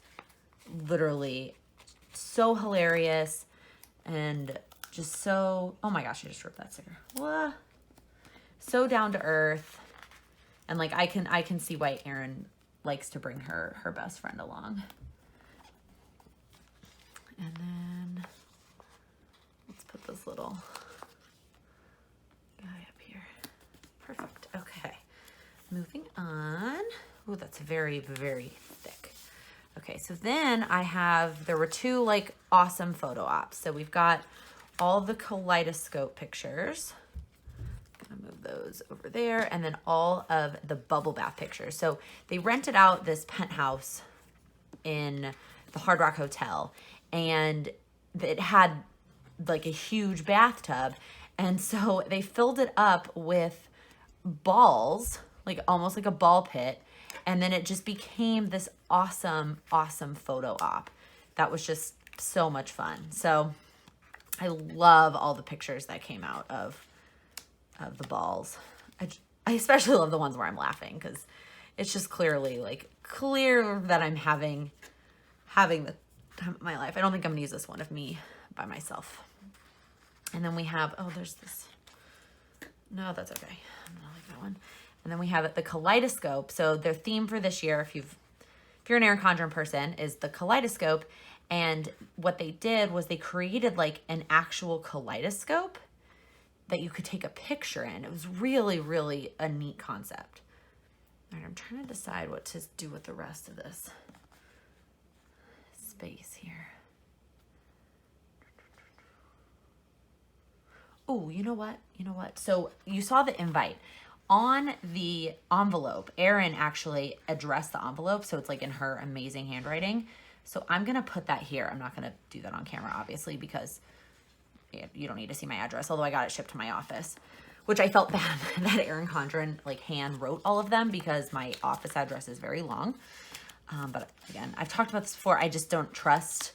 literally so hilarious and just so, oh my gosh, I just ripped that sticker. What? So down to earth. And like, I can see why Erin likes to bring her best friend along. And then let's put this little guy up here. Perfect. Okay. Moving on. Oh, that's very, very thick. Okay, so then there were 2 like awesome photo ops. So we've got all the kaleidoscope pictures. I'm gonna move those over there. And then all of the bubble bath pictures. So they rented out this penthouse in the Hard Rock Hotel, and it had like a huge bathtub. And so they filled it up with balls, like almost like a ball pit. And then it just became this awesome, awesome photo op. That was just so much fun. So I love all the pictures that came out of the balls. I especially love the ones where I'm laughing because it's just clear that I'm having the time of my life. I don't think I'm gonna use this one of me by myself. And then we have, oh, there's this. No, that's okay. I'm gonna like that one. And then we have the kaleidoscope. So their theme for this year, if you're an Erin Condren person, is the kaleidoscope. And what they did was they created like an actual kaleidoscope that you could take a picture in. It was really, really a neat concept. All right, I'm trying to decide what to do with the rest of this space here. Oh, you know what? So you saw the invite. On the envelope, Erin actually addressed the envelope, so it's like in her amazing handwriting. So I'm gonna put that here. I'm not gonna do that on camera, obviously, because you don't need to see my address, although I got it shipped to my office, which I felt bad that Erin Condren like hand wrote all of them because my office address is very long. But again, I've talked about this before. I just don't trust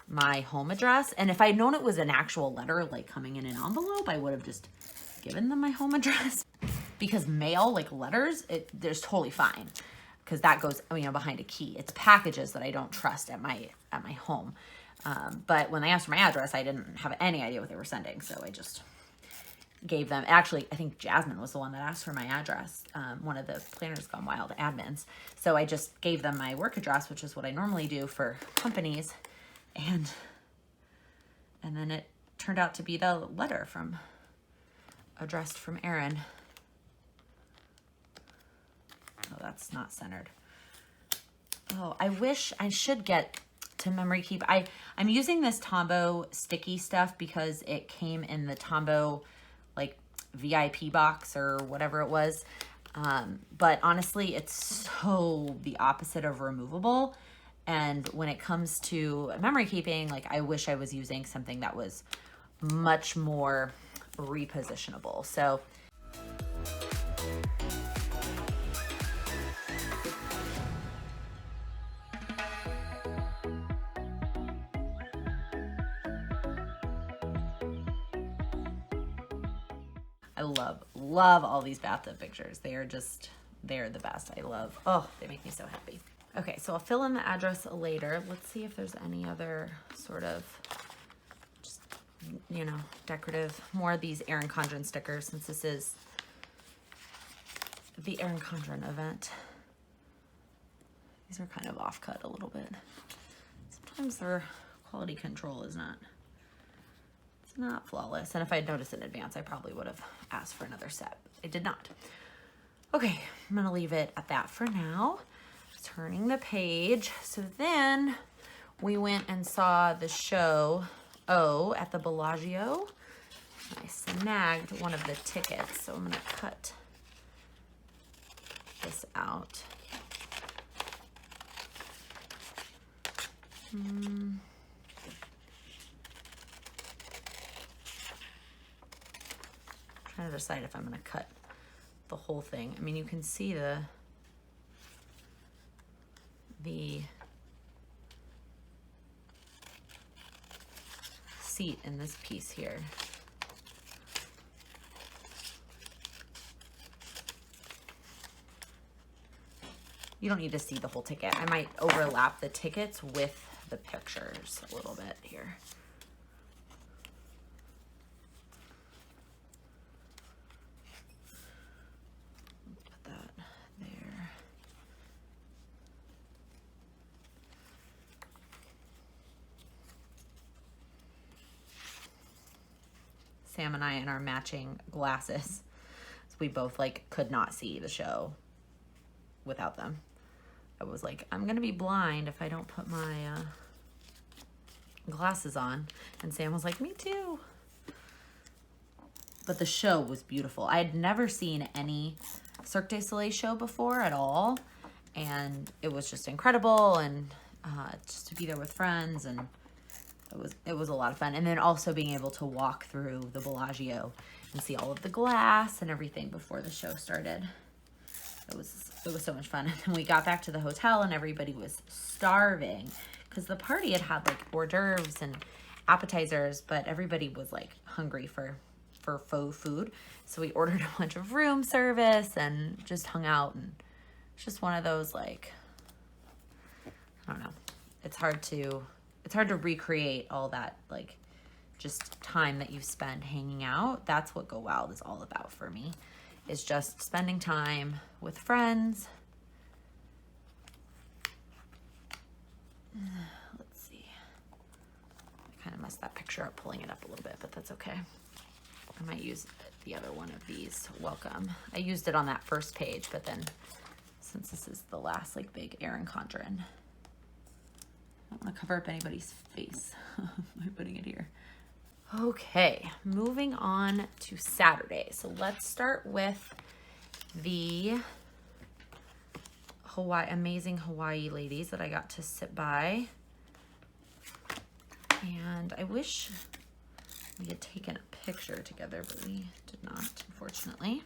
my home address. And if I'd known it was an actual letter like coming in an envelope, I would have just given them my home address because mail, like letters, there's totally fine because that goes, you know, behind a key. It's packages that I don't trust at my home. But when they asked for my address, I didn't have any idea what they were sending. So I just gave them, actually, I think Jasmine was the one that asked for my address. One of the Planners Gone Wild admins. So I just gave them my work address, which is what I normally do for companies. And then it turned out to be the letter addressed from Erin. Oh, that's not centered. Oh, I wish I should get to memory keep. I'm using this Tombow sticky stuff because it came in the Tombow like VIP box or whatever it was. But honestly, it's so the opposite of removable. And when it comes to memory keeping, like I wish I was using something that was much more repositionable. So I love all these bathtub pictures. They're the best. Oh, they make me so happy. Okay, so I'll fill in the address later. Let's see if there's any other sort of, just, you know, decorative, more of these Erin Condren stickers since this is the Erin Condren event. These are kind of off-cut a little bit. Sometimes their quality control is not flawless. And if I'd noticed in advance, I probably would have asked for another set. I did not. Okay, I'm gonna leave it at that for now. Turning the page. So then we went and saw the show at the Bellagio. I snagged one of the tickets, so I'm gonna cut this out. Trying to decide if I'm gonna cut the whole thing. I mean, you can see the seat in this piece here. You don't need to see the whole ticket. I might overlap the tickets with the pictures a little bit here. Put that there. Sam and I in our matching glasses. So we both like could not see the show without them. I was like, I'm gonna be blind if I don't put my glasses on. And Sam was like, me too. But the show was beautiful. I had never seen any Cirque du Soleil show before at all. And it was just incredible. And just to be there with friends, and it was a lot of fun. And then also being able to walk through the Bellagio and see all of the glass and everything before the show started. It was so much fun. And then we got back to the hotel and everybody was starving because the party had like hors d'oeuvres and appetizers, but everybody was like hungry for faux food. So we ordered a bunch of room service and just hung out, and it's just one of those, like, I don't know. It's hard to recreate all that, like, just time that you spend hanging out. That's what Go Wild is all about for me. Is just spending time with friends. Let's see. I kind of messed that picture up pulling it up a little bit, but that's okay. I might use the other one of these. Welcome. I used it on that first page, but then since this is the last like big Erin Condren, I don't want to cover up anybody's face by putting it here. Okay, moving on to Saturday. So let's start with the amazing Hawaii ladies that I got to sit by. And I wish we had taken a picture together, but we did not, unfortunately.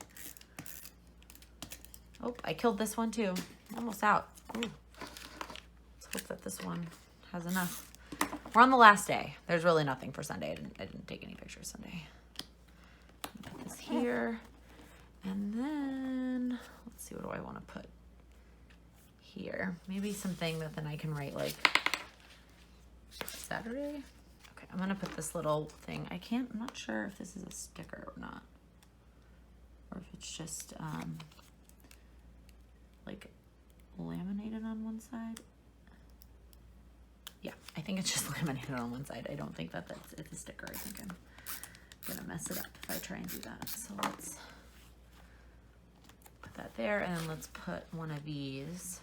Oh, I killed this one too. Almost out. Ooh. Let's hope that this one has enough. We're on the last day. There's really nothing for Sunday. I didn't take any pictures Sunday. Put this here. And then, let's see, what do I want to put here? Maybe something that then I can write like Saturday. Okay, I'm gonna put this little thing. I'm not sure if this is a sticker or not. Or if it's just like laminated on one side. Yeah, I think it's just laminated on one side. I don't think it's a sticker. I think I'm gonna mess it up if I try and do that. So let's put that there, and then let's put one of these.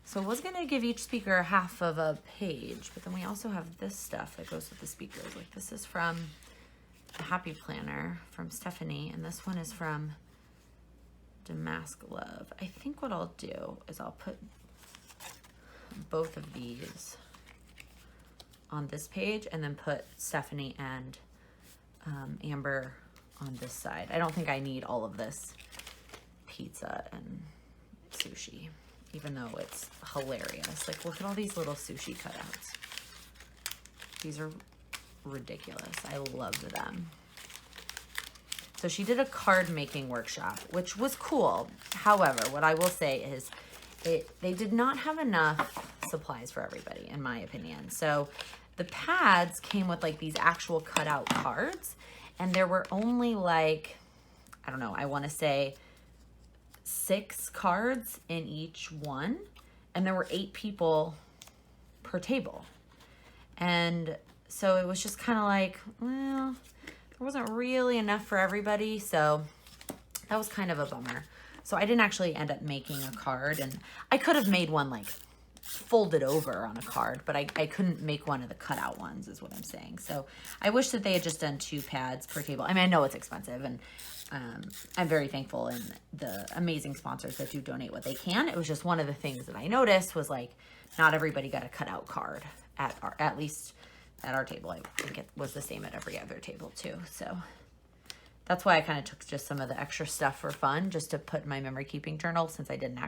So I was gonna give each speaker half of a page, but then we also have this stuff that goes with the speakers. Like this is from the Happy Planner from Stephanie, and this one is from Damask Love. I think what I'll do is I'll put both of these on this page and then put Stephanie and Amber on this side. I don't think I need all of this pizza and sushi, even though it's hilarious. Like, look at all these little sushi cutouts. These are ridiculous. I loved them. So she did a card making workshop, which was cool. However, what I will say is they did not have enough supplies for everybody, in my opinion. So the pads came with like these actual cutout cards, and there were only like, I don't know, I want to say 6 cards in each one, and there were 8 people per table. And so it was just kind of like, well, there wasn't really enough for everybody, so that was kind of a bummer. So I didn't actually end up making a card, and I could have made one like folded over on a card, but I couldn't make one of the cutout ones, is what I'm saying. So I wish that they had just done 2 pads per table. I mean, I know it's expensive, and I'm very thankful in the amazing sponsors that do donate what they can. It was just one of the things that I noticed was like, not everybody got a cutout card at least at our table. I think it was the same at every other table too. So that's why I kind of took just some of the extra stuff for fun, just to put in my memory keeping journal, since I didn't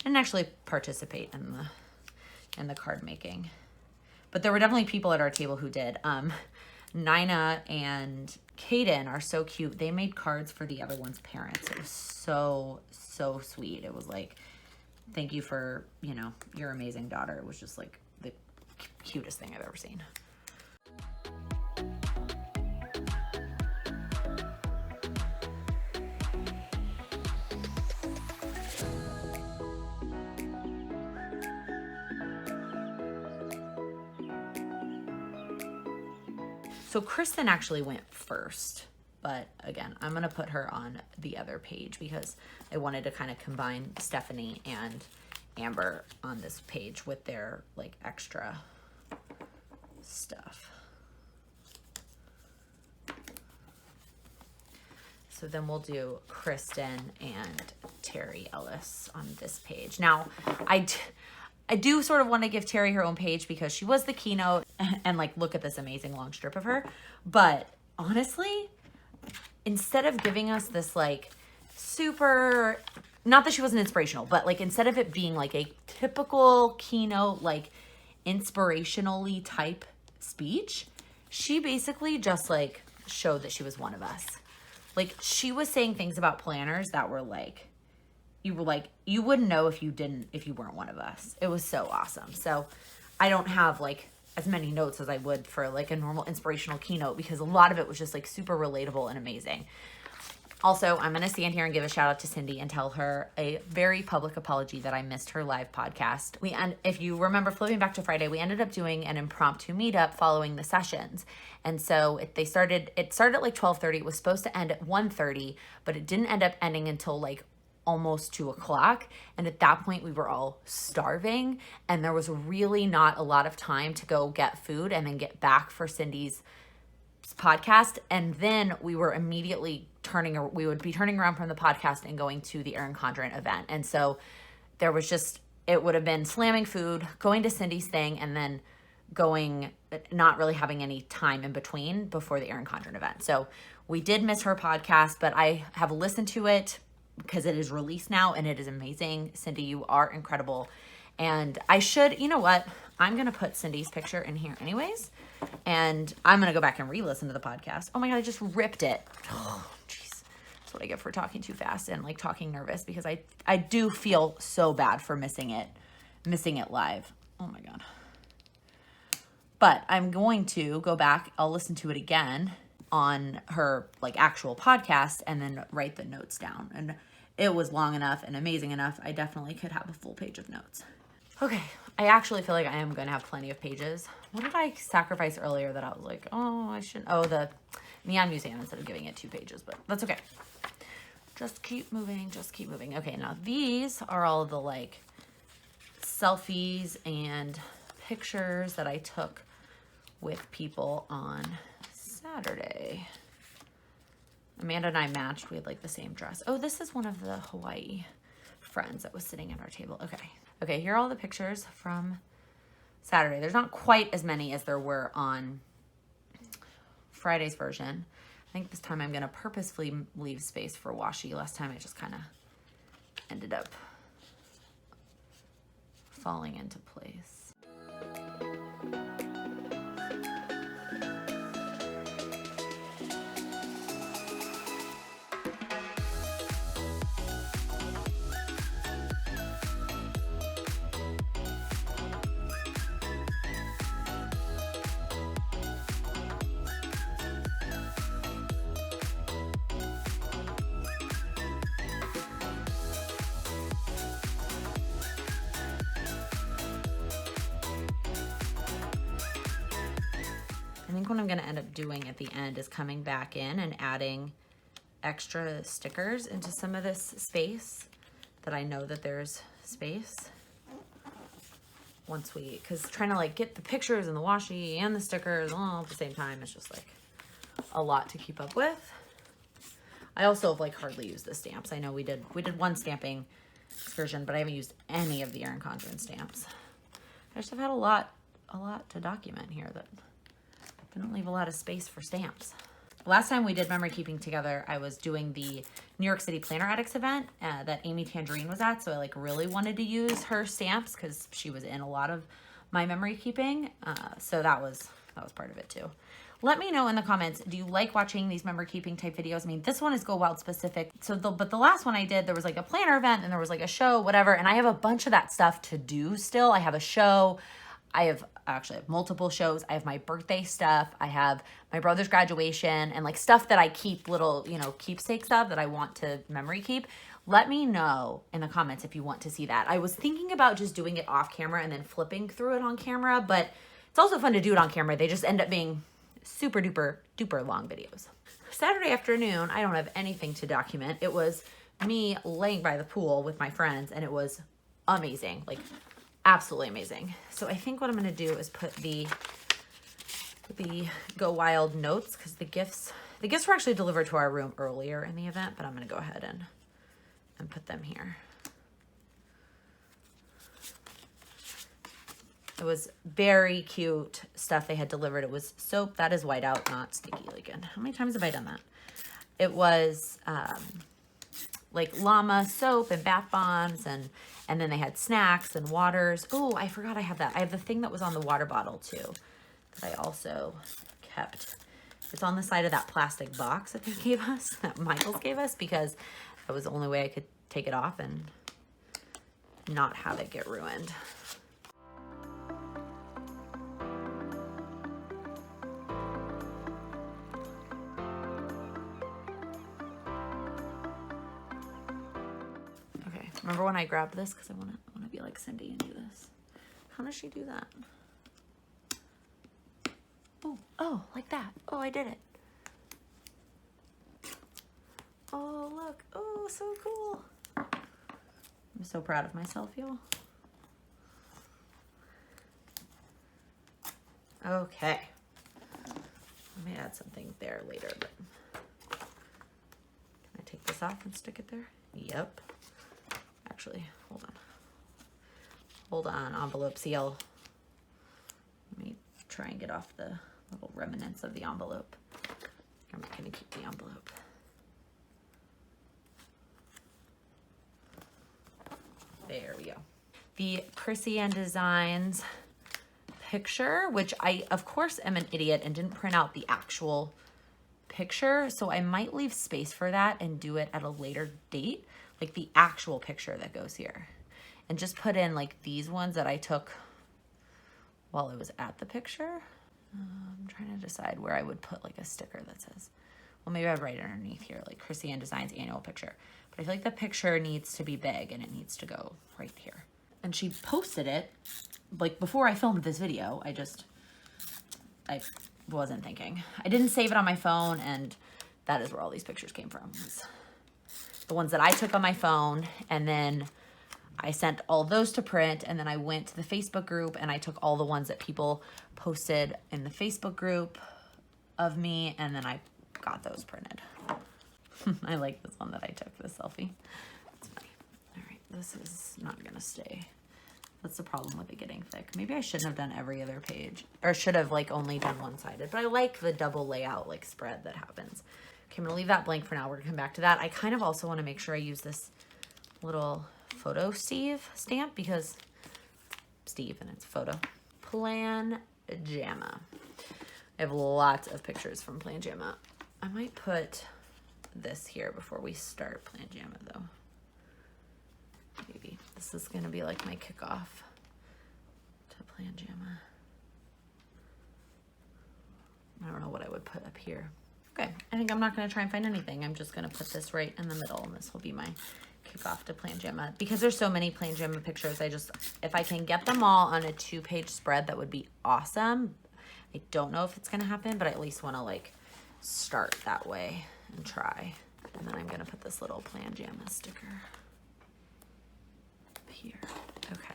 actually participate in the card making. But there were definitely people at our table who did. Nina and Kaden are so cute. They made cards for the other one's parents. It was so sweet. It was like, thank you for, your amazing daughter. It was just like the cutest thing I've ever seen. So Kristen actually went first, but again, I'm going to put her on the other page because I wanted to kind of combine Stephanie and Amber on this page with their like extra stuff. So then we'll do Kristen and Terry Ellis on this page. Now, I do sort of want to give Terry her own page because she was the keynote, and like, look at this amazing long strip of her. But honestly, instead of giving us this like super, not that she wasn't inspirational, but like instead of it being like a typical keynote, like inspirationally type speech, she basically just like showed that she was one of us. Like, she was saying things about planners that were like, you wouldn't know if you weren't one of us. It was so awesome. So I don't have like as many notes as I would for like a normal inspirational keynote, because a lot of it was just like super relatable and amazing. Also, I'm going to stand here and give a shout out to Cindy and tell her a very public apology that I missed her live podcast. If you remember, flipping back to Friday, we ended up doing an impromptu meetup following the sessions. And so it started at like 12:30. It was supposed to end at 1:30, but it didn't end up ending until like almost 2:00. And at that point we were all starving, and there was really not a lot of time to go get food and then get back for Cindy's podcast. And then we were immediately we would be turning around from the podcast and going to the Erin Condren event. And so there was it would have been slamming food, going to Cindy's thing, and then not really having any time in between before the Erin Condren event. So we did miss her podcast, but I have listened to it because it is released now and it is amazing. Cindy, you are incredible. And I should, you know what? I'm going to put Cindy's picture in here anyways. And I'm going to go back and re-listen to the podcast. Oh my God, I just ripped it. Oh, jeez. That's what I get for talking too fast and like talking nervous, because I do feel so bad for missing it live. Oh my God. But I'm going to go back. I'll listen to it again on her like actual podcast and then write the notes down. And it was long enough and amazing enough. I definitely could have a full page of notes. Okay, I actually feel like I am going to have plenty of pages. What did I sacrifice earlier that I was like, oh, I shouldn't? Oh, the Neon Museum instead of giving it 2 pages, but that's okay. Just keep moving, just keep moving. Okay, now these are all the like selfies and pictures that I took with people on Saturday. Amanda and I matched. We had like the same dress. Oh, this is one of the Hawaii friends that was sitting at our table. Okay, here are all the pictures from Saturday. There's not quite as many as there were on Friday's version. I think this time I'm going to purposefully leave space for washi. Last time I just kind of ended up falling into place. I think what I'm going to end up doing at the end is coming back in and adding extra stickers into some of this space that I know that there's space once because trying to like get the pictures and the washi and the stickers all at the same time, it's just like a lot to keep up with. I also have like hardly used the stamps. I know we did one stamping excursion, but I haven't used any of the Erin Condren stamps. I just have had a lot to document here that didn't leave a lot of space for stamps. Last time we did memory keeping together, I was doing the New York City Planner Addicts event that Amy Tangerine was at. So I like really wanted to use her stamps because she was in a lot of my memory keeping. So that was part of it too. Let me know in the comments, do you like watching these memory keeping type videos? I mean, this one is Go Wild specific. But the last one I did, there was like a planner event and there was like a show, whatever. And I have a bunch of that stuff to do still. I have a show. I actually have multiple shows. I have my birthday stuff. I have my brother's graduation and like stuff that I keep little, keepsakes of that I want to memory keep. Let me know in the comments if you want to see that. I was thinking about just doing it off camera and then flipping through it on camera, but it's also fun to do it on camera. They just end up being super duper long videos. Saturday afternoon, I don't have anything to document. It was me laying by the pool with my friends and it was amazing. Like absolutely amazing. So I think what I'm going to do is put the Go Wild notes because the gifts were actually delivered to our room earlier in the event, but I'm going to go ahead and put them here. It was very cute stuff they had delivered. It was soap. That is whiteout, not sticky. Laken. How many times have I done that? It was like llama soap and bath bombs and then they had snacks and waters. Oh, I forgot I have that. I have the thing that was on the water bottle too that I also kept. It's on the side of that plastic box that they gave us, that Michael's gave us, because that was the only way I could take it off and not have it get ruined. Remember when I grabbed this because I want to be like Cindy and do this? How does she do that? Oh, like that. Oh, I did it. Oh, look. Oh, so cool. I'm so proud of myself, y'all. Okay. I may add something there later, but can I take this off and stick it there? Yep. Actually, hold on, envelope seal. Let me try and get off the little remnants of the envelope. I'm not gonna keep the envelope. There we go. The Chrissy and Designs picture, which I, of course, am an idiot and didn't print out the actual picture. So I might leave space for that and do it at a later date, like the actual picture that goes here. And just put in like these ones that I took while I was at the picture. I'm trying to decide where I would put like a sticker that says, well, maybe I'd write it underneath here, like Chrissy and Designs annual picture. But I feel like the picture needs to be big and it needs to go right here. And she posted it like before I filmed this video. I wasn't thinking. I didn't save it on my phone, and that is where all these pictures came from. The ones that I took on my phone, and then I sent all those to print, and then I went to the Facebook group and I took all the ones that people posted in the Facebook group of me, and then I got those printed. I like this one that I took, this selfie. It's funny. All right, this is not gonna stay. That's the problem with it getting thick. Maybe I shouldn't have done every other page, or should have like only done one-sided, but I like the double layout like spread that happens. Okay, I'm gonna leave that blank for now. We're gonna come back to that. I kind of also wanna make sure I use this little photo Steve stamp because Steve and it's photo. Plan Jamma. I have lots of pictures from Plan Jamma. I might put this here before we start Plan Jamma though. Maybe this is gonna be like my kickoff to Plan Jamma. I don't know what I would put up here. Okay, I think I'm not gonna try and find anything. I'm just gonna put this right in the middle, and this will be my kickoff to Plan Jamma. Because there's so many Plan Jamma pictures, if I can get them all on a 2-page spread, that would be awesome. I don't know if it's gonna happen, but I at least wanna like start that way and try. And then I'm gonna put this little Plan Jamma sticker here. Okay.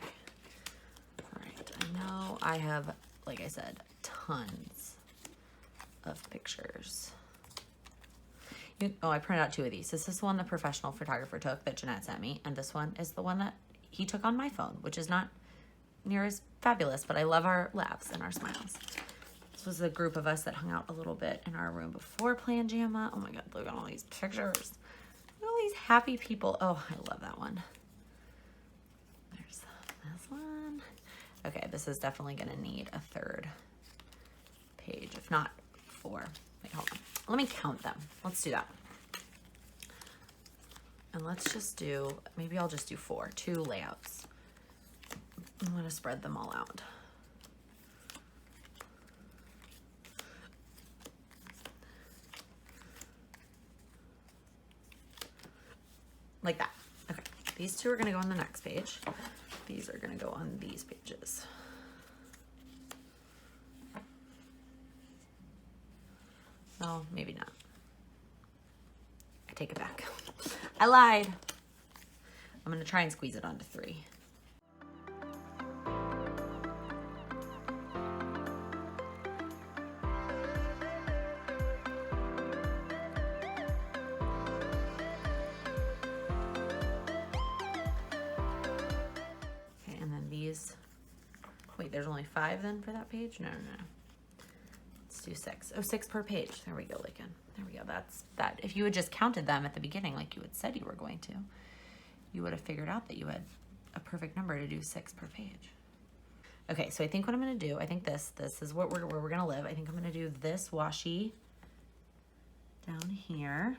All right. I know I have, like I said, tons of pictures. I printed out 2 of these. This is the one the professional photographer took that Jeanette sent me, and this one is the one that he took on my phone, which is not near as fabulous, but I love our laughs and our smiles. This was a group of us that hung out a little bit in our room before Plan Jamma. Oh my God, look at all these pictures. Look at all these happy people. Oh, I love that one. There's this one. Okay, this is definitely gonna need a 3rd page, if not 4. Wait, hold on. Let me count them. Let's do that. And let's just do, maybe I'll just do 4, 2 layouts. I'm gonna spread them all out. Like that. Okay, these 2 are gonna go on the next page. These are gonna go on these pages. Oh, maybe not. I take it back. I lied. I'm gonna try and squeeze it onto 3. Okay, and then these, wait, there's only 5 then for that page? No. Let's do 6. Oh, 6 per page. There we go, Laken. There we go. That's that. If you had just counted them at the beginning like you had said you were going to, you would have figured out that you had a perfect number to do 6 per page. Okay, so I think what I'm gonna do, I think this is where we're gonna live. I think I'm gonna do this washi down here,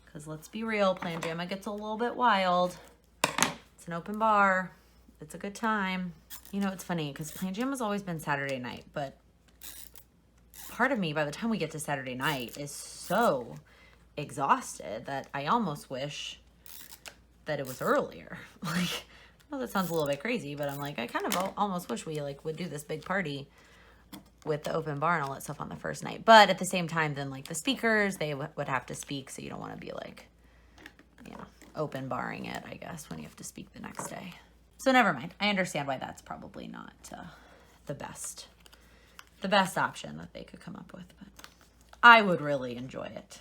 because let's be real, Plan Jamma gets a little bit wild. It's an open bar. It's a good time. You know, it's funny because Plan Jamma's always been Saturday night, but part of me, by the time we get to Saturday night, is so exhausted that I almost wish that it was earlier. Like, well, that sounds a little bit crazy, but I'm like, I kind of almost wish we like would do this big party with the open bar and all that stuff on the first night. But at the same time, then like the speakers, they would have to speak, so you don't want to be like, you know, open barring it, I guess, when you have to speak the next day. So never mind. I understand why that's probably not the best option that they could come up with, but I would really enjoy it.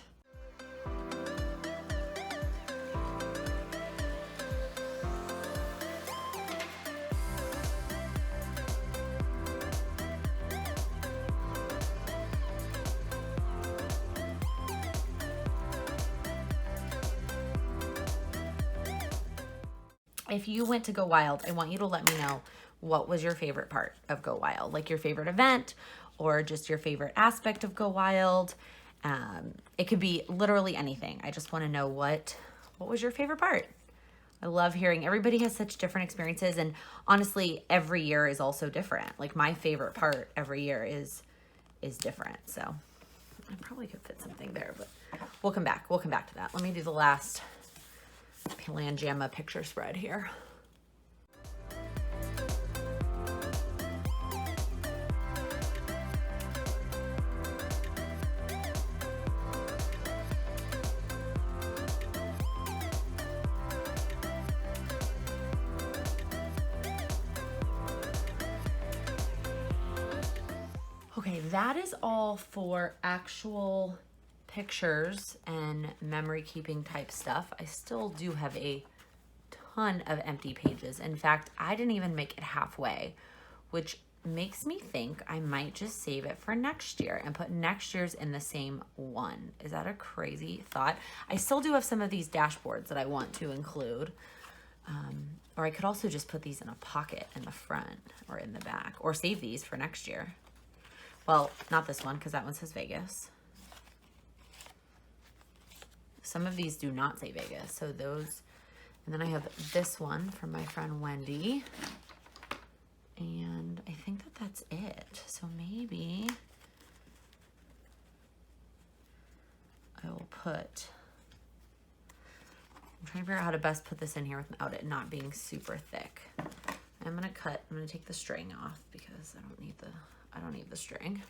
if you went to Go Wild, I want you to let me know what was your favorite part of Go Wild, like your favorite event or just your favorite aspect of Go Wild. It could be literally anything. I just want to know what was your favorite part. I love hearing everybody has such different experiences, and honestly, every year is also different. Like my favorite part every year is different. So I probably could fit something there, but we'll come back. We'll come back to that. Let me do the last Pangea picture spread here. Okay, that is all for actual pictures and memory keeping type stuff. I still do have a ton of empty pages. In fact, I didn't even make it halfway, which makes me think I might just save it for next year and put next year's in the same one. Is that a crazy thought? I still do have some of these dashboards that I want to include. Or I could also just put these in a pocket in the front or in the back, or save these for next year. Well, not this one, because that one says Vegas. Some of these do not say Vegas, so those. And then I have this one from my friend Wendy. And I think that that's it. So maybe I will put, I'm trying to figure out how to best put this in here without it not being super thick. I'm gonna take the string off because I don't need the string.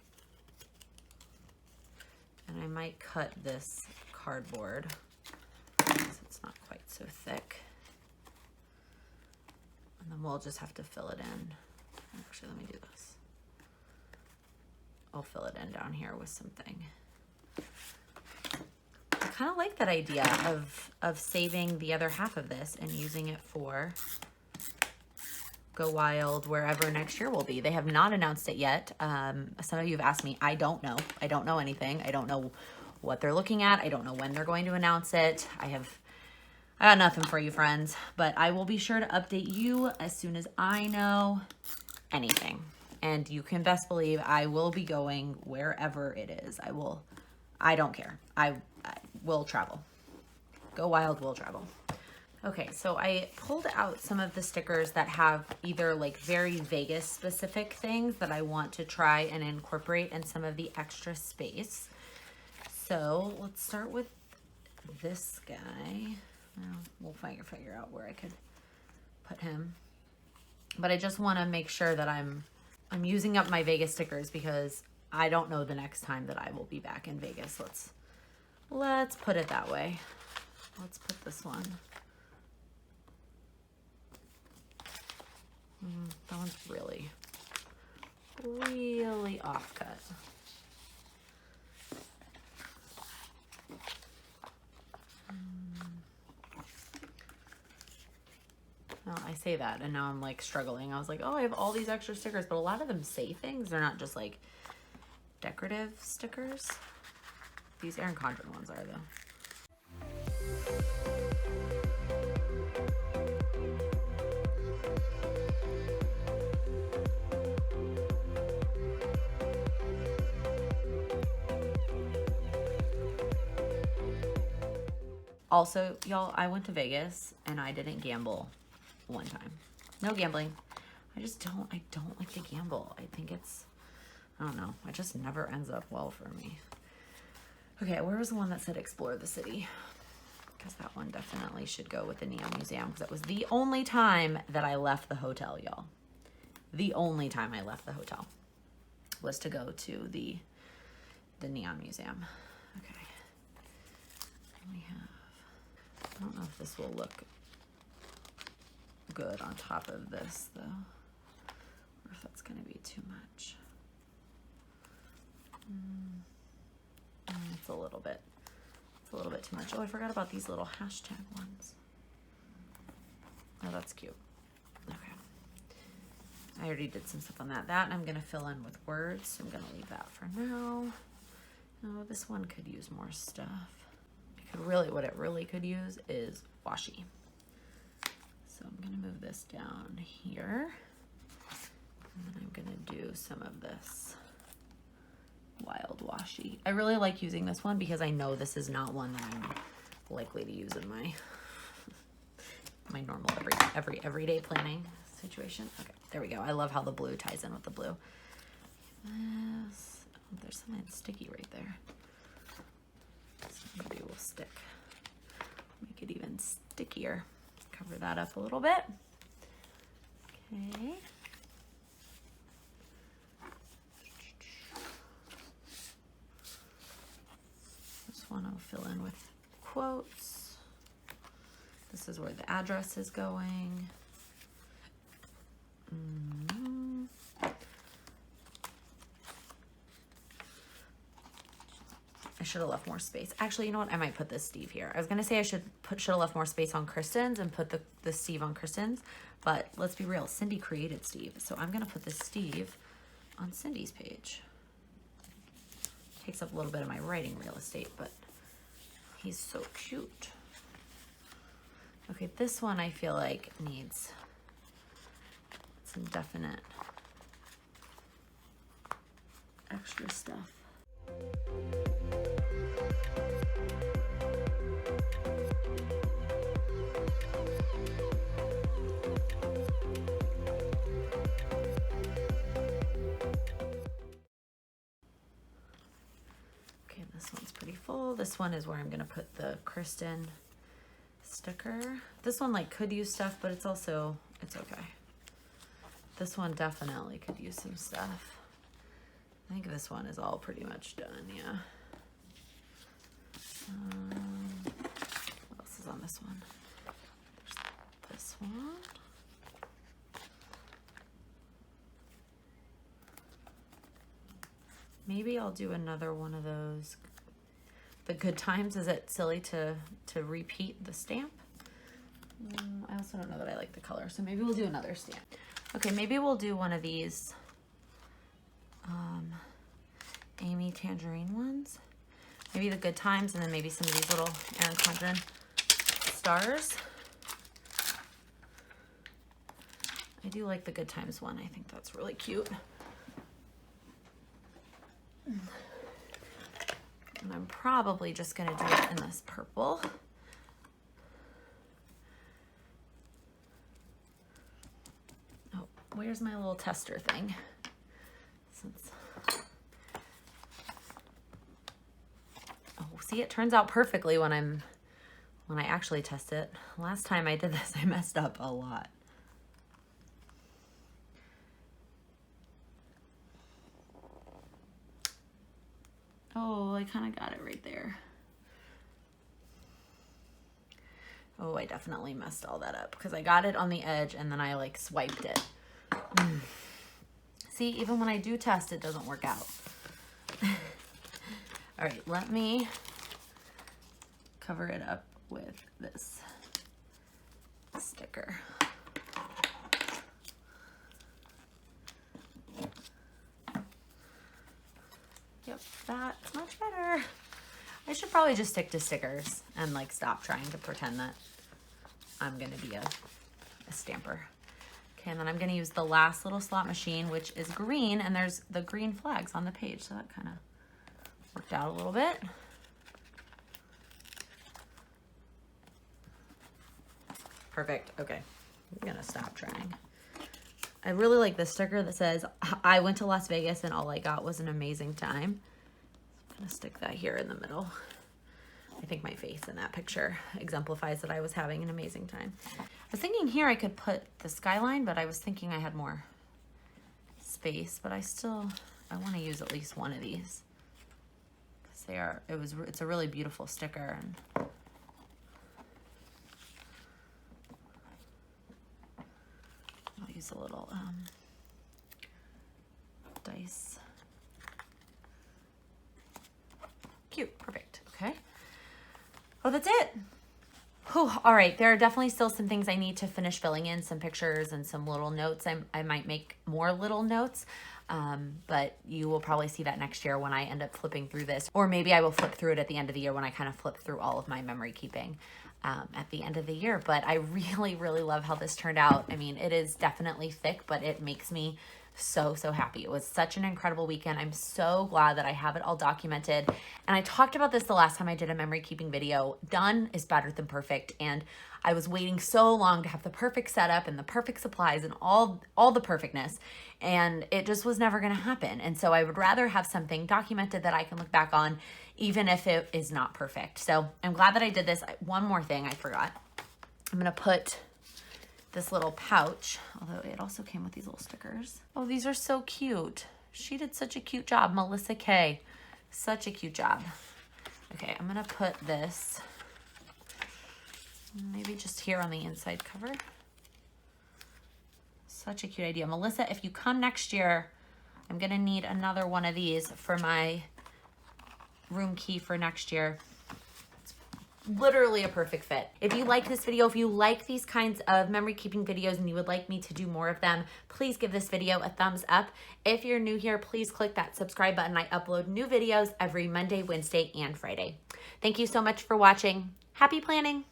And I might cut this cardboard because it's not quite so thick. And then we'll just have to fill it in. Actually, let me do this. I'll fill it in down here with something. I kind of like that idea of saving the other half of this and using it for Go Wild wherever next year will be. They have not announced it yet. Some of you have asked me. I don't know. I don't know anything. I don't know what they're looking at. I don't know when they're going to announce it. I got nothing for you, friends, but I will be sure to update you as soon as I know anything. And you can best believe I will be going wherever it is. I don't care. I will travel. Go Wild will travel. Okay, so I pulled out some of the stickers that have either like very Vegas specific things that I want to try and incorporate in some of the extra space. So let's start with this guy. Well, we'll figure out where I could put him. But I just want to make sure that I'm using up my Vegas stickers because I don't know the next time that I will be back in Vegas. Let's put it that way. Let's put this one. That one's really, really off cut. Well, I say that and now I'm like struggling. I was like, oh, I have all these extra stickers, but a lot of them say things. They're not just like decorative stickers. These Erin Condren ones are though. Also, y'all, I went to Vegas and I didn't gamble one time. No gambling. I don't like to gamble. I think I don't know. It just never ends up well for me. Okay, where was the one that said explore the city? Because that one definitely should go with the Neon Museum because that was the only time that I left the hotel, y'all. The only time I left the hotel was to go to the Neon Museum. Okay. And we have, I don't know if this will look good on top of this though, or if that's gonna be too much. It's a little bit too much. Oh, I forgot about these little hashtag ones. Oh, that's cute. Okay. I already did some stuff on that. That I'm gonna fill in with words, so I'm gonna leave that for now. Oh, this one could use more stuff. What it really could use is washi. So I'm gonna move this down here. And then I'm gonna do some of this wild washi. I really like using this one because I know this is not one that I'm likely to use in my normal everyday planning situation. Okay, there we go. I love how the blue ties in with the blue. Yes. Oh, there's something sticky right there. So maybe we'll make it even stickier. Cover that up a little bit. Okay. This one I'll fill in with quotes. This is where the address is going. I should have left more space. Actually, you know what? I might put this Steve here. I was gonna say I should have left more space on Kristen's and put the Steve on Kristen's, but let's be real. Cindy created Steve, so I'm gonna put this Steve on Cindy's page. Takes up a little bit of my writing real estate, but he's so cute. Okay, this one I feel like needs some definite extra stuff. Okay, this one's pretty full. This one is where I'm gonna put the Kristen sticker. This one like could use stuff, but it's okay. This one definitely could use some stuff. I think this one is all pretty much done, yeah. What else is on this one? There's this one. Maybe I'll do another one of those. The Good Times, is it silly to repeat the stamp? I also don't know that I like the color, so maybe we'll do another stamp. Okay, maybe we'll do one of these Amy Tangerine ones. Maybe the Good Times, and then maybe some of these little Erin Condren stars. I do like the Good Times one. I think that's really cute. And I'm probably just gonna do it in this purple. Oh, where's my little tester thing? Oh, see, it turns out perfectly when I actually test it. Last time I did this, I messed up a lot. Oh, I kind of got it right there. Oh, I definitely messed all that up because I got it on the edge and then I like swiped it. See, even when I do test, it doesn't work out. All right, let me cover it up with this sticker. Yep, that's much better. I should probably just stick to stickers and like stop trying to pretend that I'm gonna be a stamper. Okay, and then I'm gonna use the last little slot machine, which is green, and there's the green flags on the page, so that kind of worked out a little bit. Perfect, okay, I'm gonna stop trying. I really like this sticker that says, I went to Las Vegas and all I got was an amazing time. I'm gonna stick that here in the middle. I think my face in that picture exemplifies that I was having an amazing time. I was thinking here I could put the skyline, but I was thinking I had more space, but I want to use at least one of these. Because it's a really beautiful sticker. And I'll use a little dice. Cute, perfect, okay. Oh, that's it. Whew, all right, there are definitely still some things I need to finish filling in, some pictures and some little notes. I might make more little notes, but you will probably see that next year when I end up flipping through this. Or maybe I will flip through it at the end of the year when I kind of flip through all of my memory keeping. at the end of the year. But I really, really love how this turned out. I mean, it is definitely thick, but it makes me so happy. It was such an incredible weekend. I'm so glad that I have it all documented. And I talked about this the last time I did a memory keeping video. Done is better than perfect. And I was waiting so long to have the perfect setup and the perfect supplies and all the perfectness. And it just was never going to happen. And so I would rather have something documented that I can look back on, even if it is not perfect. So I'm glad that I did this. One more thing I forgot. I'm going to put this little pouch, although it also came with these little stickers. Oh, these are so cute. She did such a cute job. Melissa K, such a cute job. Okay, I'm gonna put this maybe just here on the inside cover. Such a cute idea. Melissa, if you come next year, I'm gonna need another one of these for my room key for next year. Literally a perfect fit. If you like this video, if you like these kinds of memory keeping videos and you would like me to do more of them, please give this video a thumbs up. If you're new here, please click that subscribe button. I upload new videos every Monday, Wednesday, and Friday. Thank you so much for watching. Happy planning.